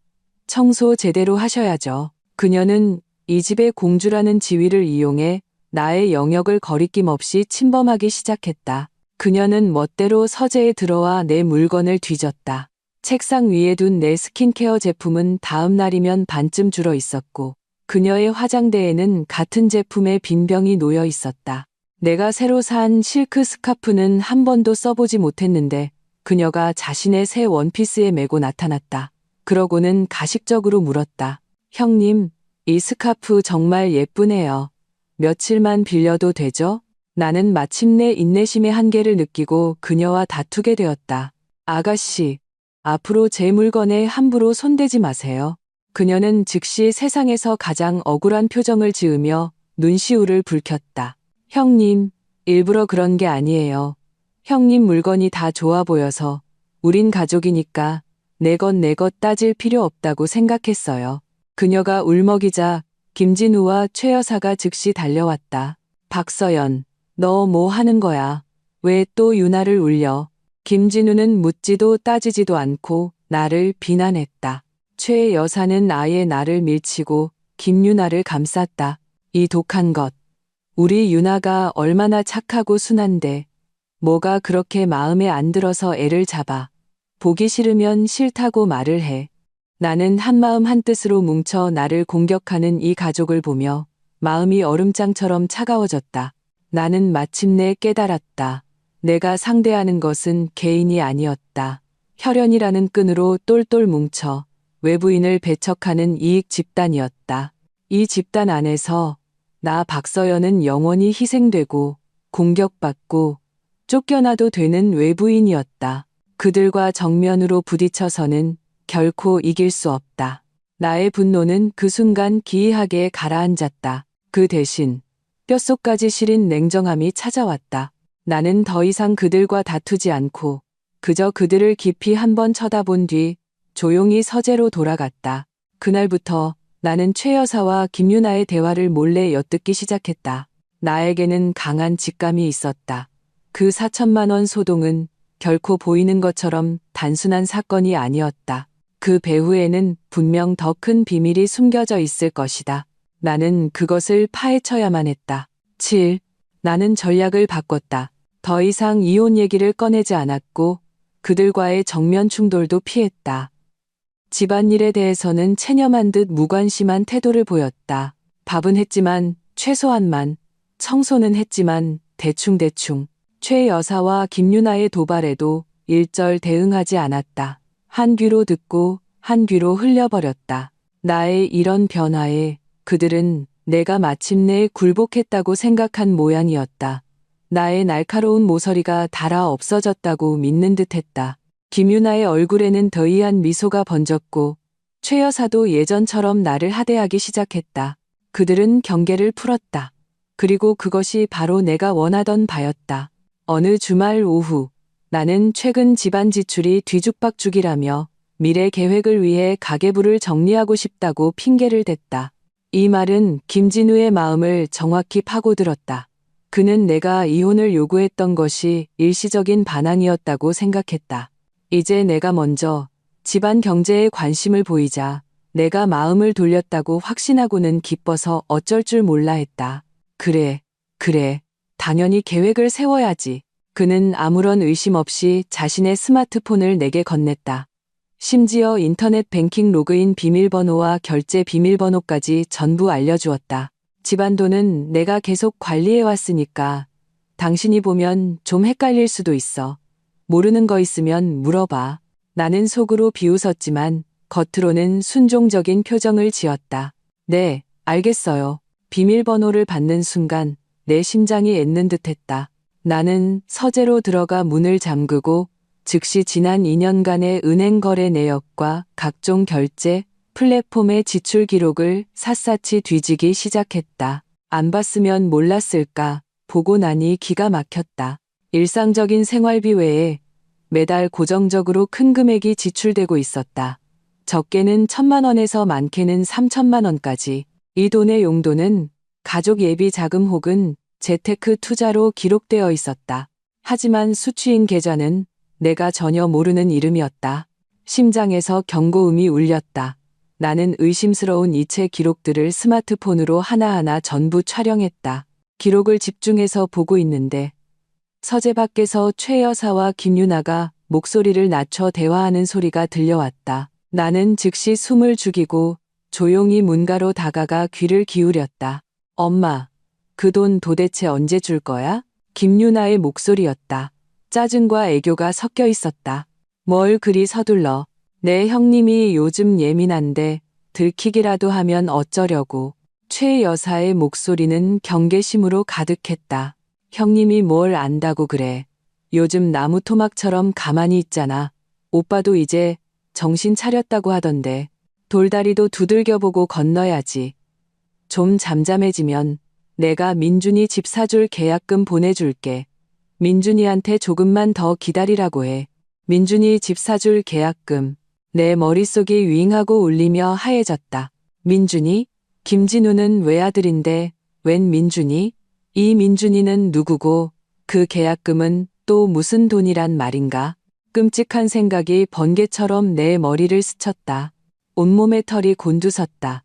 청소 제대로 하셔야죠. 그녀는 이 집의 공주라는 지위를 이용해 나의 영역을 거리낌 없이 침범하기 시작했다. 그녀는 멋대로 서재에 들어와 내 물건을 뒤졌다. 책상 위에 둔 내 스킨케어 제품은 다음 날이면 반쯤 줄어 있었고, 그녀의 화장대에는 같은 제품의 빈 병이 놓여 있었다. 내가 새로 산 실크 스카프는 한 번도 써보지 못했는데, 그녀가 자신의 새 원피스에 메고 나타났다. 그러고는 가식적으로 물었다. 형님, 이 스카프 정말 예쁘네요. 며칠만 빌려도 되죠? 나는 마침내 인내심의 한계를 느끼고 그녀와 다투게 되었다. 아가씨, 앞으로 제 물건에 함부로 손대지 마세요. 그녀는 즉시 세상에서 가장 억울한 표정을 지으며 눈시울을 붉혔다. 형님, 일부러 그런 게 아니에요. 형님 물건이 다 좋아 보여서 우린 가족이니까 내 것 따질 필요 없다고 생각했어요. 그녀가 울먹이자 김진우와 최 여사가 즉시 달려왔다. 박서연, 너 뭐 하는 거야? 왜 또 유나를 울려? 김진우는 묻지도 따지지도 않고 나를 비난했다. 최 여사는 아예 나를 밀치고 김유나를 감쌌다. 이 독한 것. 우리 유나가 얼마나 착하고 순한데 뭐가 그렇게 마음에 안 들어서 애를 잡아. 보기 싫으면 싫다고 말을 해. 나는 한마음 한뜻으로 뭉쳐 나를 공격하는 이 가족을 보며 마음이 얼음장처럼 차가워졌다. 나는 마침내 깨달았다. 내가 상대하는 것은 개인이 아니었다. 혈연이라는 끈으로 똘똘 뭉쳐 외부인을 배척하는 이익 집단이었다. 이 집단 안에서 나 박서연은 영원히 희생되고 공격받고 쫓겨나도 되는 외부인이었다. 그들과 정면으로 부딪혀서는 결코 이길 수 없다. 나의 분노는 그 순간 기이하게 가라앉았다. 그 대신 뼛속까지 시린 냉정함이 찾아왔다. 나는 더 이상 그들과 다투지 않고 그저 그들을 깊이 한번 쳐다본 뒤 조용히 서재로 돌아갔다. 그날부터 나는 최 여사와 김유나의 대화를 몰래 엿듣기 시작했다. 나에게는 강한 직감이 있었다. 그 4천만 원 소동은 결코 보이는 것처럼 단순한 사건이 아니었다. 그 배후에는 분명 더 큰 비밀이 숨겨져 있을 것이다. 나는 그것을 파헤쳐야만 했다. 7. 나는 전략을 바꿨다. 더 이상 이혼 얘기를 꺼내지 않았고 그들과의 정면 충돌도 피했다. 집안일에 대해서는 체념한 듯 무관심한 태도를 보였다. 밥은 했지만 최소한만, 청소는 했지만 대충대충. 최 여사와 김유나의 도발에도 일절 대응하지 않았다. 한 귀로 듣고 한 귀로 흘려버렸다. 나의 이런 변화에 그들은 내가 마침내 굴복했다고 생각한 모양이었다. 나의 날카로운 모서리가 닳아 없어졌다고 믿는 듯했다. 김유나의 얼굴에는 더이한 미소가 번졌고 최 여사도 예전처럼 나를 하대하기 시작했다. 그들은 경계를 풀었다. 그리고 그것이 바로 내가 원하던 바였다. 어느 주말 오후 나는 최근 집안 지출이 뒤죽박죽이라며 미래 계획을 위해 가계부를 정리하고 싶다고 핑계를 댔다. 이 말은 김진우의 마음을 정확히 파고들었다. 그는 내가 이혼을 요구했던 것이 일시적인 반항이었다고 생각했다. 이제 내가 먼저 집안 경제에 관심을 보이자 내가 마음을 돌렸다고 확신하고는 기뻐서 어쩔 줄 몰라 했다. 그래, 당연히 계획을 세워야지. 그는 아무런 의심 없이 자신의 스마트폰을 내게 건넸다. 심지어 인터넷 뱅킹 로그인 비밀번호와 결제 비밀번호까지 전부 알려주었다. 집안 돈은 내가 계속 관리해왔으니까 당신이 보면 좀 헷갈릴 수도 있어. 모르는 거 있으면 물어봐. 나는 속으로 비웃었지만 겉으로는 순종적인 표정을 지었다. 네, 알겠어요. 비밀번호를 받는 순간 내 심장이 ඈ는 듯했다. 나는 서재로 들어가 문을 잠그고 즉시 지난 2년간의 은행 거래 내역과 각종 결제, 플랫폼의 지출 기록을 샅샅이 뒤지기 시작했다. 안 봤으면 몰랐을까. 보고 나니 기가 막혔다. 일상적인 생활비 외에 매달 고정적으로 큰 금액이 지출되고 있었다. 적게는 1,000만 원에서 많게는 3천만 원까지. 이 돈의 용도는 가족 예비 자금 혹은 재테크 투자로 기록되어 있었다. 하지만 수취인 계좌는 내가 전혀 모르는 이름이었다. 심장에서 경고음이 울렸다. 나는 의심스러운 이체 기록들을 스마트폰으로 하나하나 전부 촬영했다. 기록을 집중해서 보고 있는데 서재 밖에서 최 여사와 김유나가 목소리를 낮춰 대화하는 소리가 들려왔다. 나는 즉시 숨을 죽이고 조용히 문가로 다가가 귀를 기울였다. 엄마, 그 돈 도대체 언제 줄 거야? 김유나의 목소리였다. 짜증과 애교가 섞여 있었다. 뭘 그리 서둘러. 내 형님이 요즘 예민한데 들키기라도 하면 어쩌려고. 최 여사의 목소리는 경계심으로 가득했다. 형님이 뭘 안다고 그래. 요즘 나무 토막처럼 가만히 있잖아. 오빠도 이제 정신 차렸다고 하던데. 돌다리도 두들겨보고 건너야지. 좀 잠잠해지면 내가 민준이 집 사줄 계약금 보내줄게. 민준이한테 조금만 더 기다리라고 해. 민준이 집 사줄 계약금. 내 머릿속이 윙하고 울리며 하얘졌다. 민준이? 김진우는 외아들인데 웬 민준이? 이 민준이는 누구고 그 계약금은 또 무슨 돈이란 말인가? 끔찍한 생각이 번개처럼 내 머리를 스쳤다. 온몸에 털이 곤두섰다.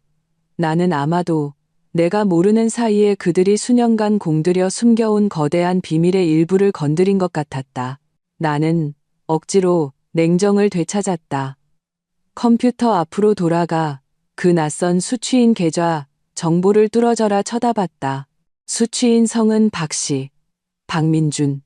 나는 아마도 내가 모르는 사이에 그들이 수년간 공들여 숨겨온 거대한 비밀의 일부를 건드린 것 같았다. 나는 억지로 냉정을 되찾았다. 컴퓨터 앞으로 돌아가 그 낯선 수취인 계좌 정보를 뚫어져라 쳐다봤다. 수취인 성은 박씨, 박민준.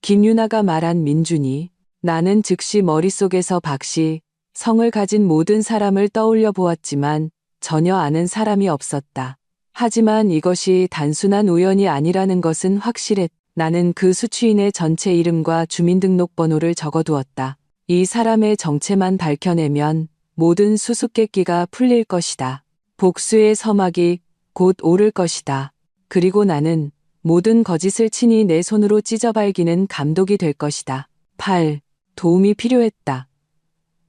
김유나가 말한 민준이. 나는 즉시 머릿속에서 박씨, 성을 가진 모든 사람을 떠올려 보았지만 전혀 아는 사람이 없었다. 하지만 이것이 단순한 우연이 아니라는 것은 확실했다. 나는 그 수취인의 전체 이름과 주민등록번호를 적어두었다. 이 사람의 정체만 밝혀내면 모든 수수께끼가 풀릴 것이다. 복수의 서막이 곧 오를 것이다. 그리고 나는 모든 거짓을 친히 내 손으로 찢어 발기는 감독이 될 것이다. 8. 도움이 필요했다.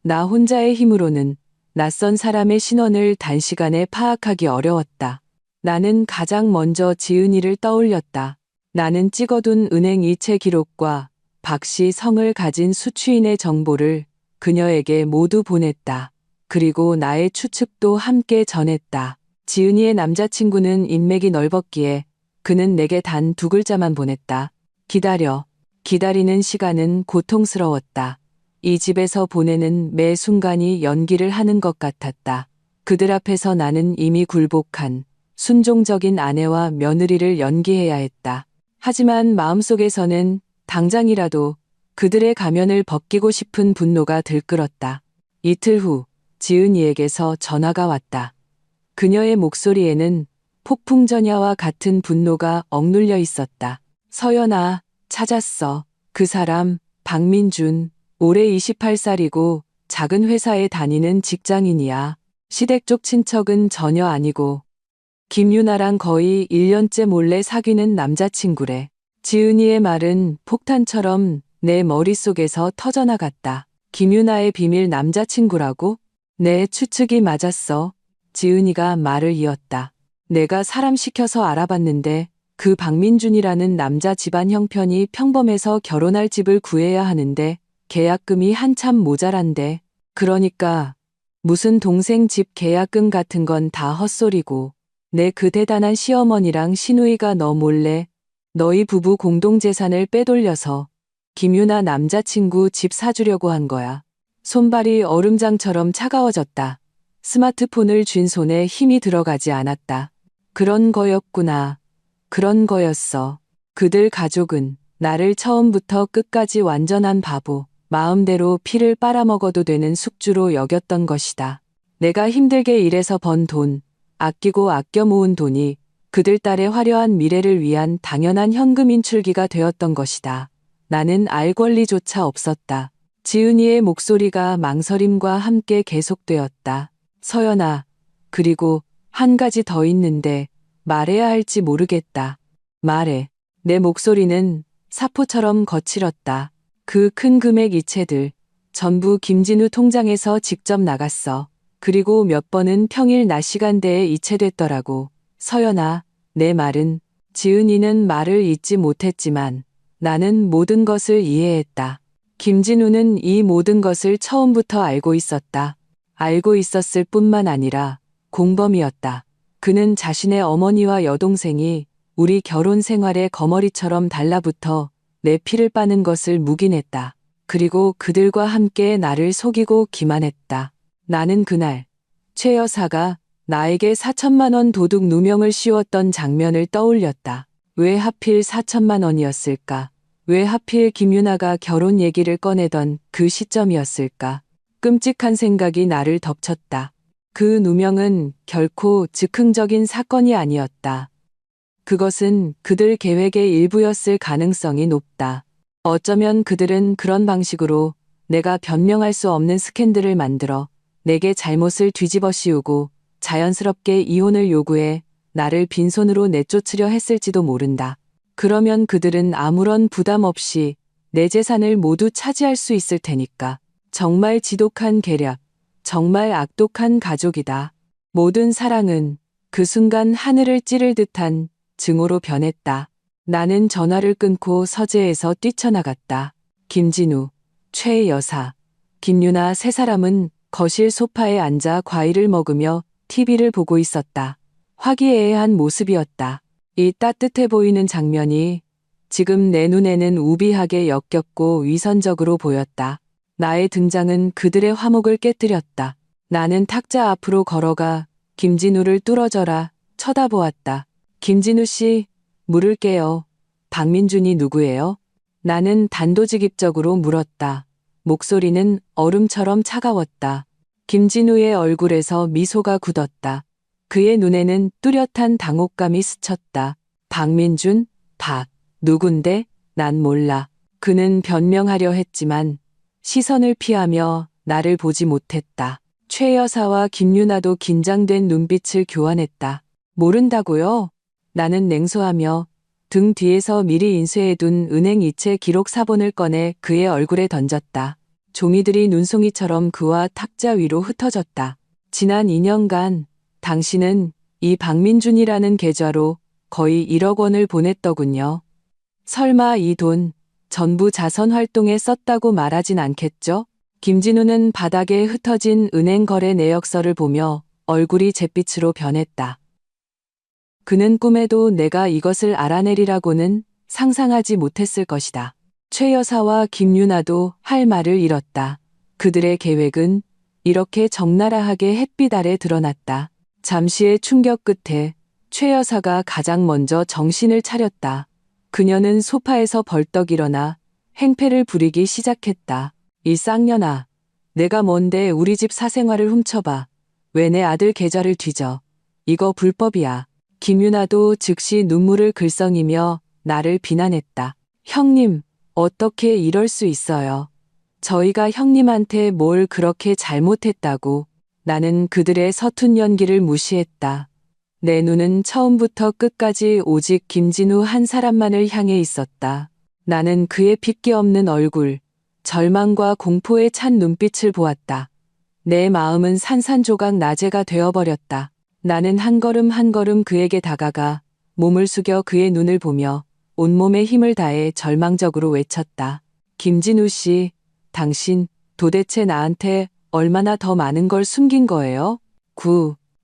나 혼자의 힘으로는 낯선 사람의 신원을 단시간에 파악하기 어려웠다. 나는 가장 먼저 지은이를 떠올렸다. 나는 찍어둔 은행 이체 기록과 박씨 성을 가진 수취인의 정보를 그녀에게 모두 보냈다. 그리고 나의 추측도 함께 전했다. 지은이의 남자친구는 인맥이 넓었기에 그는 내게 단 2글자만 보냈다. 기다려. 기다리는 시간은 고통스러웠다. 이 집에서 보내는 매 순간이 연기를 하는 것 같았다. 그들 앞에서 나는 이미 굴복한 순종적인 아내와 며느리를 연기해야 했다. 하지만 마음속에서는 당장이라도 그들의 가면을 벗기고 싶은 분노가 들끓었다. 이틀 후 지은이에게서 전화가 왔다. 그녀의 목소리에는 폭풍전야와 같은 분노가 억눌려 있었다. 서연아, 찾았어. 그 사람, 박민준, 올해 28살이고 작은 회사에 다니는 직장인이야. 시댁 쪽 친척은 전혀 아니고 김유나랑 거의 1년째 몰래 사귀는 남자친구래. 지은이의 말은 폭탄처럼 내 머릿속에서 터져나갔다. 김유나의 비밀 남자친구라고? 내 추측이 맞았어. 지은이가 말을 이었다. 내가 사람 시켜서 알아봤는데 그 박민준이라는 남자 집안 형편이 평범해서 결혼할 집을 구해야 하는데 계약금이 한참 모자란데. 그러니까 무슨 동생 집 계약금 같은 건 다 헛소리고 내 그 대단한 시어머니랑 시누이가 너 몰래 너희 부부 공동재산을 빼돌려서 김유나 남자친구 집 사주려고 한 거야. 손발이 얼음장처럼 차가워졌다. 스마트폰을 쥔 손에 힘이 들어가지 않았다. 그런 거였구나. 그런 거였어. 그들 가족은 나를 처음부터 끝까지 완전한 바보, 마음대로 피를 빨아먹어도 되는 숙주로 여겼던 것이다. 내가 힘들게 일해서 번 돈, 아끼고 아껴 모은 돈이 그들 딸의 화려한 미래를 위한 당연한 현금 인출기가 되었던 것이다. 나는 알 권리조차 없었다. 지은이의 목소리가 망설임과 함께 계속되었다. 서연아, 그리고 한 가지 더 있는데 말해야 할지 모르겠다. 말해. 내 목소리는 사포처럼 거칠었다. 그 큰 금액 이체들 전부 김진우 통장에서 직접 나갔어. 그리고 몇 번은 평일 낮 시간대에 이체됐더라고. 서연아, 내 말은. 지은이는 말을 잇지 못했지만 나는 모든 것을 이해했다. 김진우는 이 모든 것을 처음부터 알고 있었다. 알고 있었을 뿐만 아니라 공범이었다. 그는 자신의 어머니와 여동생이 우리 결혼 생활에 거머리처럼 달라붙어 내 피를 빠는 것을 묵인했다. 그리고 그들과 함께 나를 속이고 기만했다. 나는 그날 최 여사가 나에게 4천만 원 도둑 누명을 씌웠던 장면을 떠올렸다. 왜 하필 4천만 원이었을까? 왜 하필 김유나가 결혼 얘기를 꺼내던 그 시점이었을까? 끔찍한 생각이 나를 덮쳤다. 그 누명은 결코 즉흥적인 사건이 아니었다. 그것은 그들 계획의 일부였을 가능성이 높다. 어쩌면 그들은 그런 방식으로 내가 변명할 수 없는 스캔들을 만들어 내게 잘못을 뒤집어 씌우고 자연스럽게 이혼을 요구해 나를 빈손으로 내쫓으려 했을지도 모른다. 그러면 그들은 아무런 부담 없이 내 재산을 모두 차지할 수 있을 테니까. 정말 지독한 계략, 정말 악독한 가족이다. 모든 사랑은 그 순간 하늘을 찌를 듯한 증오로 변했다. 나는 전화를 끊고 서재에서 뛰쳐나갔다. 김진우, 최 여사, 김유나 세 사람은 거실 소파에 앉아 과일을 먹으며 TV를 보고 있었다. 화기애애한 모습이었다. 이 따뜻해 보이는 장면이 지금 내 눈에는 우비하게 역겹고 위선적으로 보였다. 나의 등장은 그들의 화목을 깨뜨렸다. 나는 탁자 앞으로 걸어가 김진우를 뚫어져라 쳐다보았다. 김진우 씨, 물을게요. 박민준이 누구예요? 나는 단도직입적으로 물었다. 목소리는 얼음처럼 차가웠다. 김진우의 얼굴에서 미소가 굳었다. 그의 눈에는 뚜렷한 당혹감이 스쳤다. 박민준? 누군데? 난 몰라. 그는 변명하려 했지만 시선을 피하며 나를 보지 못했다. 최 여사와 김유나도 긴장된 눈빛을 교환했다. 모른다고요? 나는 냉소하며 등 뒤에서 미리 인쇄해둔 은행 이체 기록 사본을 꺼내 그의 얼굴에 던졌다. 종이들이 눈송이처럼 그와 탁자 위로 흩어졌다. 지난 2년간 당신은 이 박민준이라는 계좌로 거의 1억 원을 보냈더군요. 설마 이 돈 전부 자선 활동에 썼다고 말하진 않겠죠? 김진우는 바닥에 흩어진 은행 거래 내역서를 보며 얼굴이 잿빛으로 변했다. 그는 꿈에도 내가 이것을 알아내리라고는 상상하지 못했을 것이다. 최 여사와 김유나도 할 말을 잃었다. 그들의 계획은 이렇게 적나라하게 햇빛 아래 드러났다. 잠시의 충격 끝에 최 여사가 가장 먼저 정신을 차렸다. 그녀는 소파에서 벌떡 일어나 행패를 부리기 시작했다. 이 쌍년아, 내가 뭔데 우리 집 사생활을 훔쳐봐. 왜 내 아들 계좌를 뒤져. 이거 불법이야. 김유나도 즉시 눈물을 글썽이며 나를 비난했다. 형님, 어떻게 이럴 수 있어요. 저희가 형님한테 뭘 그렇게 잘못했다고. 나는 그들의 서툰 연기를 무시했다. 내 눈은 처음부터 끝까지 오직 김진우 한 사람만을 향해 있었다. 나는 그의 핏기 없는 얼굴, 절망과 공포에 찬 눈빛을 보았다. 내 마음은 산산조각 나제가 되어버렸다. 나는 한 걸음 한 걸음 그에게 다가가 몸을 숙여 그의 눈을 보며 온몸에 힘을 다해 절망적으로 외쳤다. 김진우 씨, 당신 도대체 나한테 얼마나 더 많은 걸 숨긴 거예요?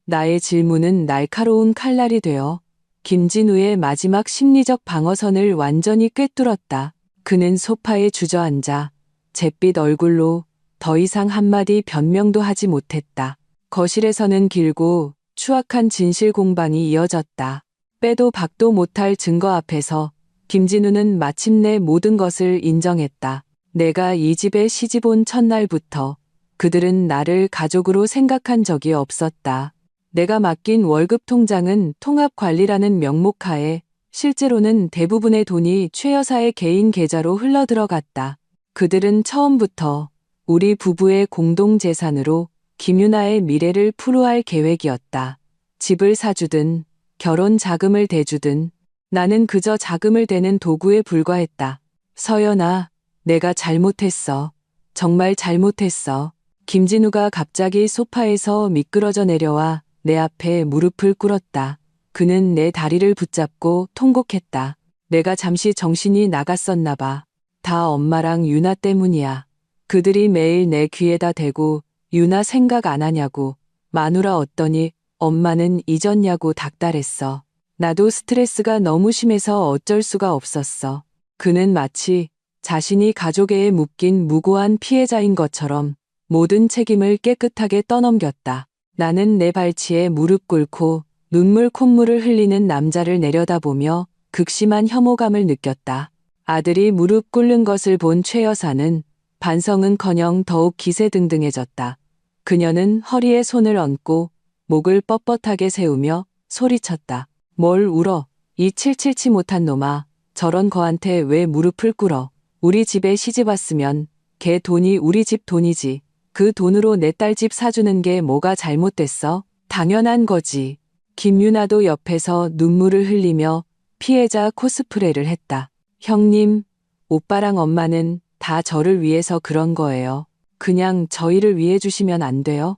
나의 질문은 날카로운 칼날이 되어 김진우의 마지막 심리적 방어선을 완전히 꿰뚫었다. 그는 소파에 주저앉아 잿빛 얼굴로 더 이상 한마디 변명도 하지 못했다. 거실에서는 길고 추악한 진실 공방이 이어졌다. 빼도 박도 못할 증거 앞에서 김진우는 마침내 모든 것을 인정했다. 내가 이 집에 시집 온 첫날부터 그들은 나를 가족으로 생각한 적이 없었다. 내가 맡긴 월급 통장은 통합관리라는 명목하에 실제로는 대부분의 돈이 최 여사의 개인 계좌로 흘러들어갔다. 그들은 처음부터 우리 부부의 공동재산으로 김유나의 미래를 풀어할 계획이었다. 집을 사주든 결혼 자금을 대주든 나는 그저 자금을 대는 도구에 불과했다. 서연아, 내가 잘못했어. 정말 잘못했어. 김진우가 갑자기 소파에서 미끄러져 내려와 내 앞에 무릎을 꿇었다. 그는 내 다리를 붙잡고 통곡했다. 내가 잠시 정신이 나갔었나 봐. 다 엄마랑 유나 때문이야. 그들이 매일 내 귀에다 대고 유나 생각 안 하냐고 마누라 어떠니 엄마는 잊었냐고 닥달했어. 나도 스트레스가 너무 심해서 어쩔 수가 없었어. 그는 마치 자신이 가족애에 묶인 무고한 피해자인 것처럼 모든 책임을 깨끗하게 떠넘겼다. 나는 내 발치에 무릎 꿇고 눈물 콧물을 흘리는 남자를 내려다보며 극심한 혐오감을 느꼈다. 아들이 무릎 꿇는 것을 본 최 여사는 반성은커녕 더욱 기세등등해졌다. 그녀는 허리에 손을 얹고 목을 뻣뻣하게 세우며 소리쳤다. 뭘 울어? 이 칠칠치 못한 놈아. 저런 거한테 왜 무릎을 꿇어? 우리 집에 시집 왔으면 걔 돈이 우리 집 돈이지. 그 돈으로 내 딸 집 사주는 게 뭐가 잘못됐어? 당연한 거지. 김유나도 옆에서 눈물을 흘리며 피해자 코스프레를 했다. 형님, 오빠랑 엄마는 다 저를 위해서 그런 거예요. 그냥 저희를 위해 주시면 안 돼요?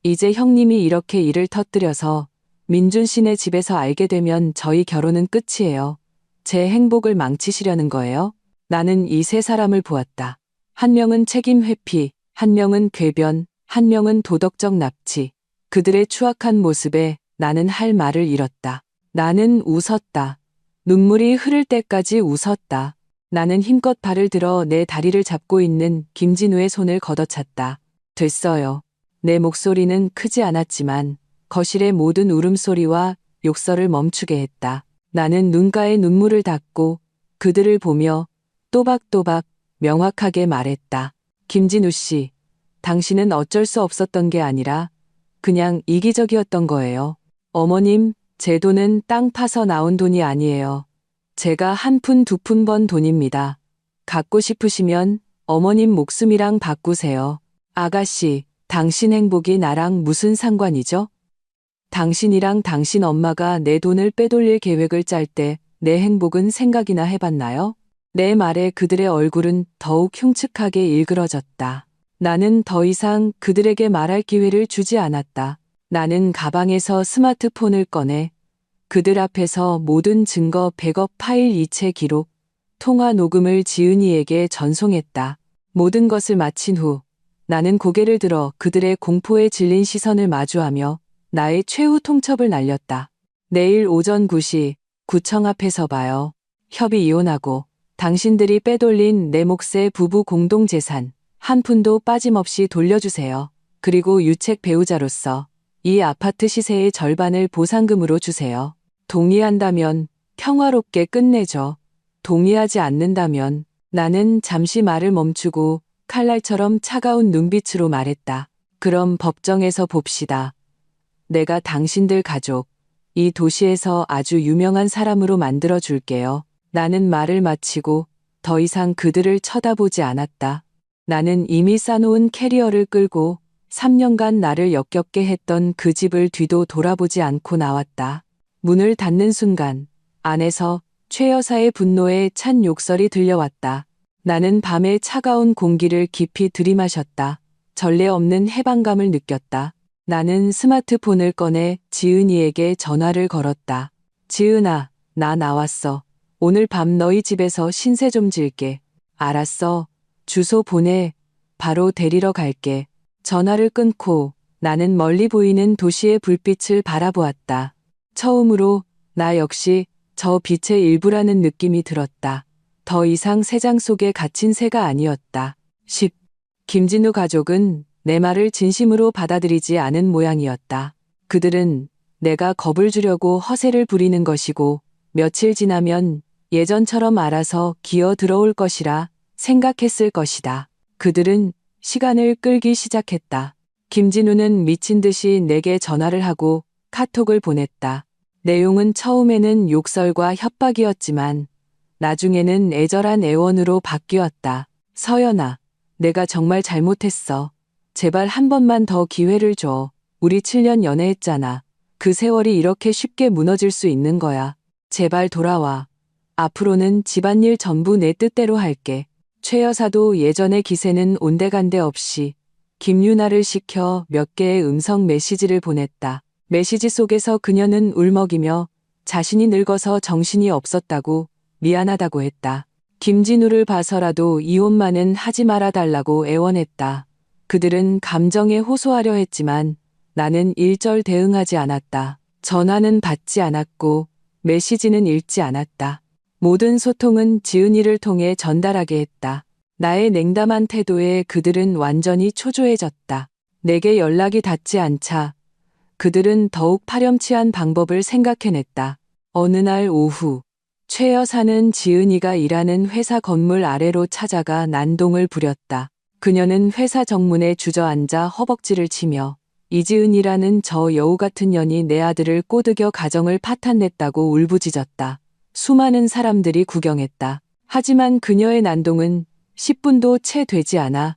이제 형님이 이렇게 일을 터뜨려서 민준 씨네 집에서 알게 되면 저희 결혼은 끝이에요. 제 행복을 망치시려는 거예요? 나는 이 세 사람을 보았다. 한 명은 책임 회피, 한 명은 궤변, 한 명은 도덕적 납치. 그들의 추악한 모습에 나는 할 말을 잃었다. 나는 웃었다. 눈물이 흐를 때까지 웃었다. 나는 힘껏 발을 들어 내 다리를 잡고 있는 김진우의 손을 걷어찼다. 됐어요. 내 목소리는 크지 않았지만 거실의 모든 울음소리와 욕설을 멈추게 했다. 나는 눈가에 눈물을 닦고 그들을 보며 또박또박 명확하게 말했다. 김진우 씨, 당신은 어쩔 수 없었던 게 아니라 그냥 이기적이었던 거예요. 어머님, 제 돈은 땅 파서 나온 돈이 아니에요. 제가 한 푼 두 푼 번 돈입니다. 갖고 싶으시면 어머님 목숨이랑 바꾸세요. 아가씨, 당신 행복이 나랑 무슨 상관이죠? 당신이랑 당신 엄마가 내 돈을 빼돌릴 계획을 짤 때 내 행복은 생각이나 해봤나요? 내 말에 그들의 얼굴은 더욱 흉측하게 일그러졌다. 나는 더 이상 그들에게 말할 기회를 주지 않았다. 나는 가방에서 스마트폰을 꺼내 그들 앞에서 모든 증거 백업 파일 이체 기록, 통화 녹음을 지은이에게 전송했다. 모든 것을 마친 후 나는 고개를 들어 그들의 공포에 질린 시선을 마주하며 나의 최후 통첩을 날렸다. 내일 오전 9시 구청 앞에서 봐요. 협의 이혼하고 당신들이 빼돌린 내 몫의 부부 공동재산 한 푼도 빠짐없이 돌려주세요. 그리고 유책 배우자로서 이 아파트 시세의 절반을 보상금으로 주세요. 동의한다면 평화롭게 끝내죠. 동의하지 않는다면 나는 잠시 말을 멈추고 칼날처럼 차가운 눈빛으로 말했다. 그럼 법정에서 봅시다. 내가 당신들 가족, 이 도시에서 아주 유명한 사람으로 만들어 줄게요. 나는 말을 마치고 더 이상 그들을 쳐다보지 않았다. 나는 이미 싸놓은 캐리어를 끌고 3년간 나를 역겹게 했던 그 집을 뒤도 돌아보지 않고 나왔다. 문을 닫는 순간 안에서 최 여사의 분노에 찬 욕설이 들려왔다. 나는 밤의 차가운 공기를 깊이 들이마셨다. 전례 없는 해방감을 느꼈다. 나는 스마트폰을 꺼내 지은이에게 전화를 걸었다. 지은아, 나 나왔어. 오늘 밤 너희 집에서 신세 좀 질게. 알았어. 주소 보내. 바로 데리러 갈게. 전화를 끊고 나는 멀리 보이는 도시의 불빛을 바라보았다. 처음으로 나 역시 저 빛의 일부라는 느낌이 들었다. 더 이상 새장 속에 갇힌 새가 아니었다. 10. 김진우 가족은 내 말을 진심으로 받아들이지 않은 모양이었다. 그들은 내가 겁을 주려고 허세를 부리는 것이고 며칠 지나면 예전처럼 알아서 기어 들어올 것이라 생각했을 것이다. 그들은 시간을 끌기 시작했다. 김진우는 미친 듯이 내게 전화를 하고 카톡을 보냈다. 내용은 처음에는 욕설과 협박이었지만 나중에는 애절한 애원으로 바뀌었다. 서연아, 내가 정말 잘못했어. 제발 한 번만 더 기회를 줘. 우리 7년 연애했잖아. 그 세월이 이렇게 쉽게 무너질 수 있는 거야. 제발 돌아와. 앞으로는 집안일 전부 내 뜻대로 할게. 최 여사도 예전의 기세는 온데간데 없이 김유나를 시켜 몇 개의 음성 메시지를 보냈다. 메시지 속에서 그녀는 울먹이며 자신이 늙어서 정신이 없었다고 미안하다고 했다. 김진우를 봐서라도 이혼만은 하지 말아달라고 애원했다. 그들은 감정에 호소하려 했지만 나는 일절 대응하지 않았다. 전화는 받지 않았고 메시지는 읽지 않았다. 모든 소통은 지은이를 통해 전달하게 했다. 나의 냉담한 태도에 그들은 완전히 초조해졌다. 내게 연락이 닿지 않자 그들은 더욱 파렴치한 방법을 생각해냈다. 어느 날 오후 최 여사는 지은이가 일하는 회사 건물 아래로 찾아가 난동을 부렸다. 그녀는 회사 정문에 주저앉아 허벅지를 치며 이지은이라는 저 여우 같은 년이 내 아들을 꼬드겨 가정을 파탄냈다고 울부짖었다. 수많은 사람들이 구경했다. 하지만 그녀의 난동은 10분도 채 되지 않아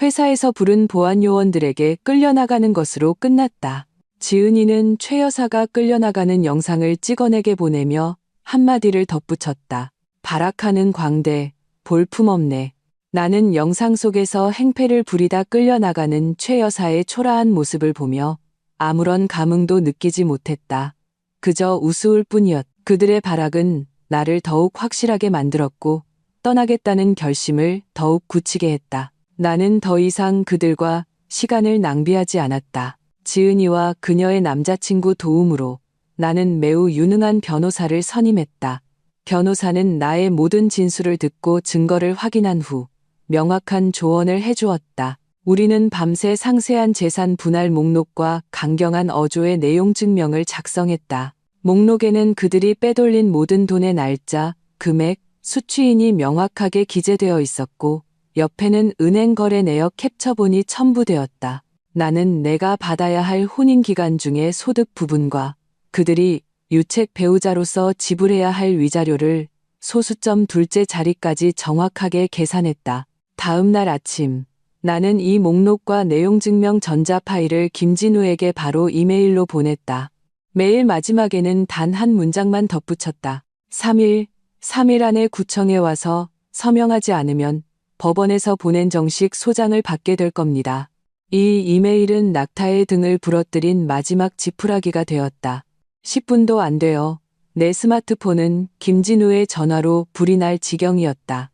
회사에서 부른 보안 요원들에게 끌려나가는 것으로 끝났다. 지은이는 최 여사가 끌려나가는 영상을 찍어내게 보내며 한마디를 덧붙였다. 발악하는 광대, 볼품없네. 나는 영상 속에서 행패를 부리다 끌려나가는 최 여사의 초라한 모습을 보며 아무런 감흥도 느끼지 못했다. 그저 우스울 뿐이었다. 그들의 발악은 나를 더욱 확실하게 만들었고 떠나겠다는 결심을 더욱 굳히게 했다. 나는 더 이상 그들과 시간을 낭비하지 않았다. 지은이와 그녀의 남자친구 도움으로 나는 매우 유능한 변호사를 선임했다. 변호사는 나의 모든 진술을 듣고 증거를 확인한 후 명확한 조언을 해주었다. 우리는 밤새 상세한 재산 분할 목록과 강경한 어조의 내용 증명을 작성했다. 목록에는 그들이 빼돌린 모든 돈의 날짜, 금액, 수취인이 명확하게 기재되어 있었고 옆에는 은행 거래 내역 캡처본이 첨부되었다. 나는 내가 받아야 할 혼인 기간 중의 소득 부분과 그들이 유책 배우자로서 지불해야 할 위자료를 소수점 둘째 자리까지 정확하게 계산했다. 다음 날 아침, 나는 이 목록과 내용 증명 전자 파일을 김진우에게 바로 이메일로 보냈다. 메일 마지막에는 단 한 문장만 덧붙였다. 3일 안에 구청에 와서 서명하지 않으면 법원에서 보낸 정식 소장을 받게 될 겁니다. 이 이메일은 낙타의 등을 부러뜨린 마지막 지푸라기가 되었다. 10분도 안 되어 내 스마트폰은 김진우의 전화로 불이 날 지경이었다.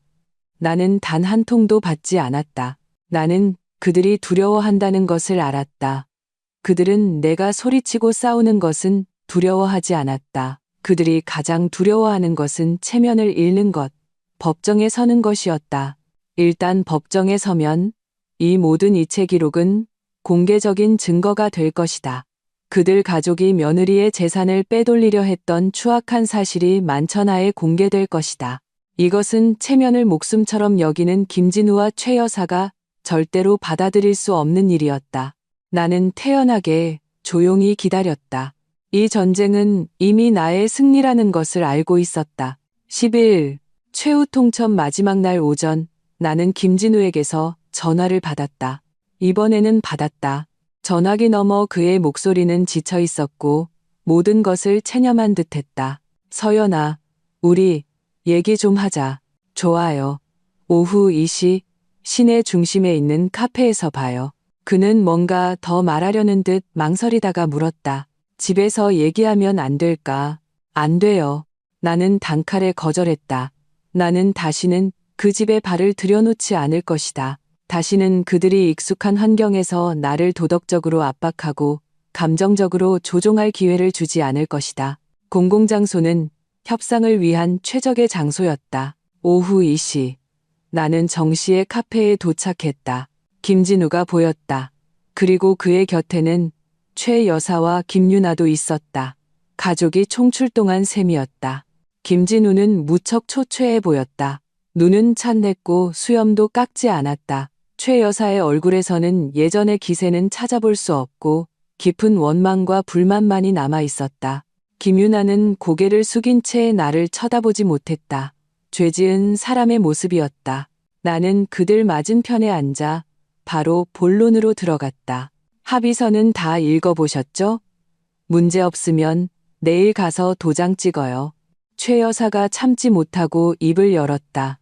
나는 단 한 통도 받지 않았다. 나는 그들이 두려워한다는 것을 알았다. 그들은 내가 소리치고 싸우는 것은 두려워하지 않았다. 그들이 가장 두려워하는 것은 체면을 잃는 것, 법정에 서는 것이었다. 일단 법정에 서면 이 모든 이체 기록은 공개적인 증거가 될 것이다. 그들 가족이 며느리의 재산을 빼돌리려 했던 추악한 사실이 만천하에 공개될 것이다. 이것은 체면을 목숨처럼 여기는 김진우와 최 여사가 절대로 받아들일 수 없는 일이었다. 나는 태연하게 조용히 기다렸다. 이 전쟁은 이미 나의 승리라는 것을 알고 있었다. 10일 최후 통첩 마지막 날 오전 나는 김진우에게서 전화를 받았다. 이번에는 받았다. 전화기 너머 그의 목소리는 지쳐 있었고 모든 것을 체념한 듯했다. 서연아, 우리 얘기 좀 하자. 좋아요. 오후 2시 시내 중심에 있는 카페에서 봐요. 그는 뭔가 더 말하려는 듯 망설이다가 물었다. 집에서 얘기하면 안 될까? 안 돼요. 나는 단칼에 거절했다. 나는 다시는 그 집에 발을 들여놓지 않을 것이다. 다시는 그들이 익숙한 환경에서 나를 도덕적으로 압박하고 감정적으로 조종할 기회를 주지 않을 것이다. 공공장소는 협상을 위한 최적의 장소였다. 오후 2시. 나는 정시에 카페에 도착했다. 김진우가 보였다. 그리고 그의 곁에는 최 여사와 김유나도 있었다. 가족이 총출동한 셈이었다. 김진우는 무척 초췌해 보였다. 눈은 찬냈고 수염도 깎지 않았다. 최 여사의 얼굴에서는 예전의 기세는 찾아볼 수 없고 깊은 원망과 불만만이 남아 있었다. 김유나는 고개를 숙인 채 나를 쳐다보지 못했다. 죄지은 사람의 모습이었다. 나는 그들 맞은편에 앉아 바로 본론으로 들어갔다. 합의서는 다 읽어보셨죠? 문제 없으면 내일 가서 도장 찍어요. 최 여사가 참지 못하고 입을 열었다.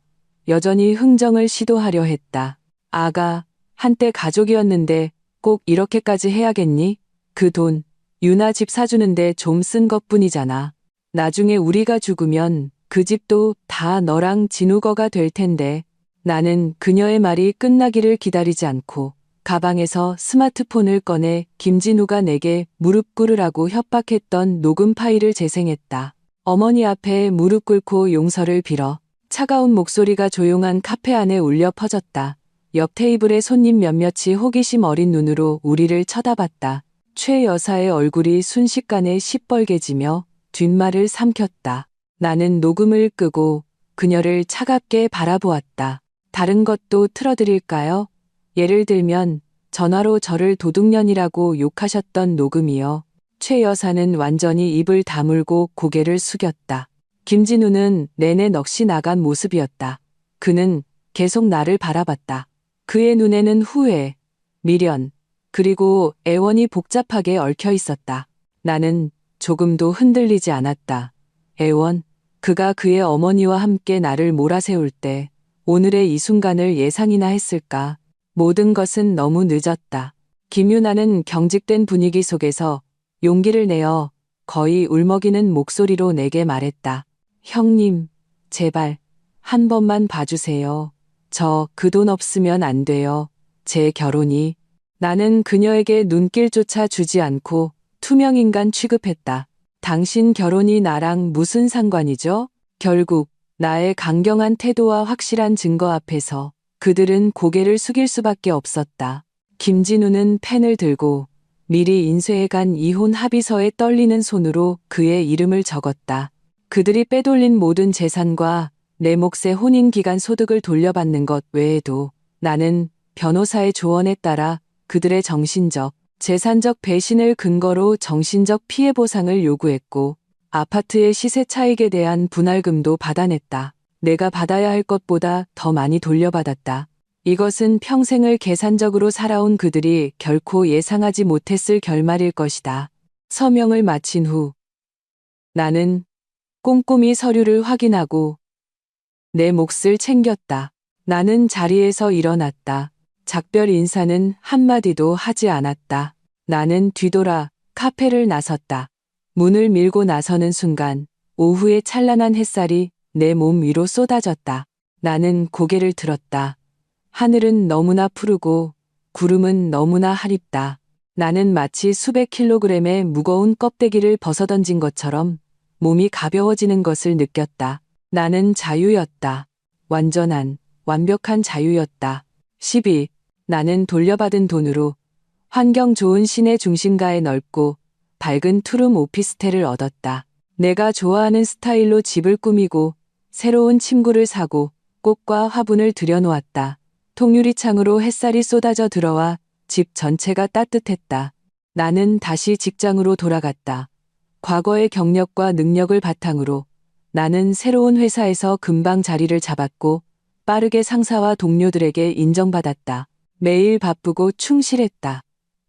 여전히 흥정을 시도하려 했다. 아가, 한때 가족이었는데 꼭 이렇게까지 해야겠니? 그 돈, 유나 집 사주는데 좀 쓴 것뿐이잖아. 나중에 우리가 죽으면 그 집도 다 너랑 진우 거가 될 텐데. 나는 그녀의 말이 끝나기를 기다리지 않고 가방에서 스마트폰을 꺼내 김진우가 내게 무릎 꿇으라고 협박했던 녹음 파일을 재생했다. 어머니 앞에 무릎 꿇고 용서를 빌어. 차가운 목소리가 조용한 카페 안에 울려 퍼졌다. 옆 테이블의 손님 몇몇이 호기심 어린 눈으로 우리를 쳐다봤다. 최 여사의 얼굴이 순식간에 시뻘개지며 뒷말을 삼켰다. 나는 녹음을 끄고 그녀를 차갑게 바라보았다. 다른 것도 틀어드릴까요? 예를 들면 전화로 저를 도둑년이라고 욕하셨던 녹음이요. 최 여사는 완전히 입을 다물고 고개를 숙였다. 김진우는 내내 넋이 나간 모습이었다. 그는 계속 나를 바라봤다. 그의 눈에는 후회, 미련, 그리고 애원이 복잡하게 얽혀 있었다. 나는 조금도 흔들리지 않았다. 애원, 그가 그의 어머니와 함께 나를 몰아세울 때 오늘의 이 순간을 예상이나 했을까? 모든 것은 너무 늦었다. 김유나는 경직된 분위기 속에서 용기를 내어 거의 울먹이는 목소리로 내게 말했다. 형님, 제발 한 번만 봐주세요. 저 그 돈 없으면 안 돼요. 제 결혼이. 나는 그녀에게 눈길조차 주지 않고 투명인간 취급했다. 당신 결혼이 나랑 무슨 상관이죠? 결국 나의 강경한 태도와 확실한 증거 앞에서 그들은 고개를 숙일 수밖에 없었다. 김진우는 펜을 들고 미리 인쇄해간 이혼 합의서에 떨리는 손으로 그의 이름을 적었다. 그들이 빼돌린 모든 재산과 내 몫의 혼인기간 소득을 돌려받는 것 외에도 나는 변호사의 조언에 따라 그들의 정신적, 재산적 배신을 근거로 정신적 피해 보상을 요구했고 아파트의 시세 차익에 대한 분할금도 받아냈다. 내가 받아야 할 것보다 더 많이 돌려받았다. 이것은 평생을 계산적으로 살아온 그들이 결코 예상하지 못했을 결말일 것이다. 서명을 마친 후 나는 꼼꼼히 서류를 확인하고 내 몫을 챙겼다. 나는 자리에서 일어났다. 작별 인사는 한마디도 하지 않았다. 나는 뒤돌아 카페를 나섰다. 문을 밀고 나서는 순간 오후의 찬란한 햇살이 내 몸 위로 쏟아졌다. 나는 고개를 들었다. 하늘은 너무나 푸르고 구름은 너무나 하립다. 나는 마치 수백 킬로그램의 무거운 껍데기를 벗어던진 것처럼 몸이 가벼워지는 것을 느꼈다. 나는 자유였다. 완전한, 완벽한 자유였다. 12. 나는 돌려받은 돈으로 환경 좋은 시내 중심가의 넓고 밝은 투룸 오피스텔을 얻었다. 내가 좋아하는 스타일로 집을 꾸미고 새로운 침구를 사고 꽃과 화분을 들여놓았다. 통유리창으로 햇살이 쏟아져 들어와 집 전체가 따뜻했다. 나는 다시 직장으로 돌아갔다. 과거의 경력과 능력을 바탕으로 나는 새로운 회사에서 금방 자리를 잡았고 빠르게 상사와 동료들에게 인정받았다. 매일 바쁘고 충실했다.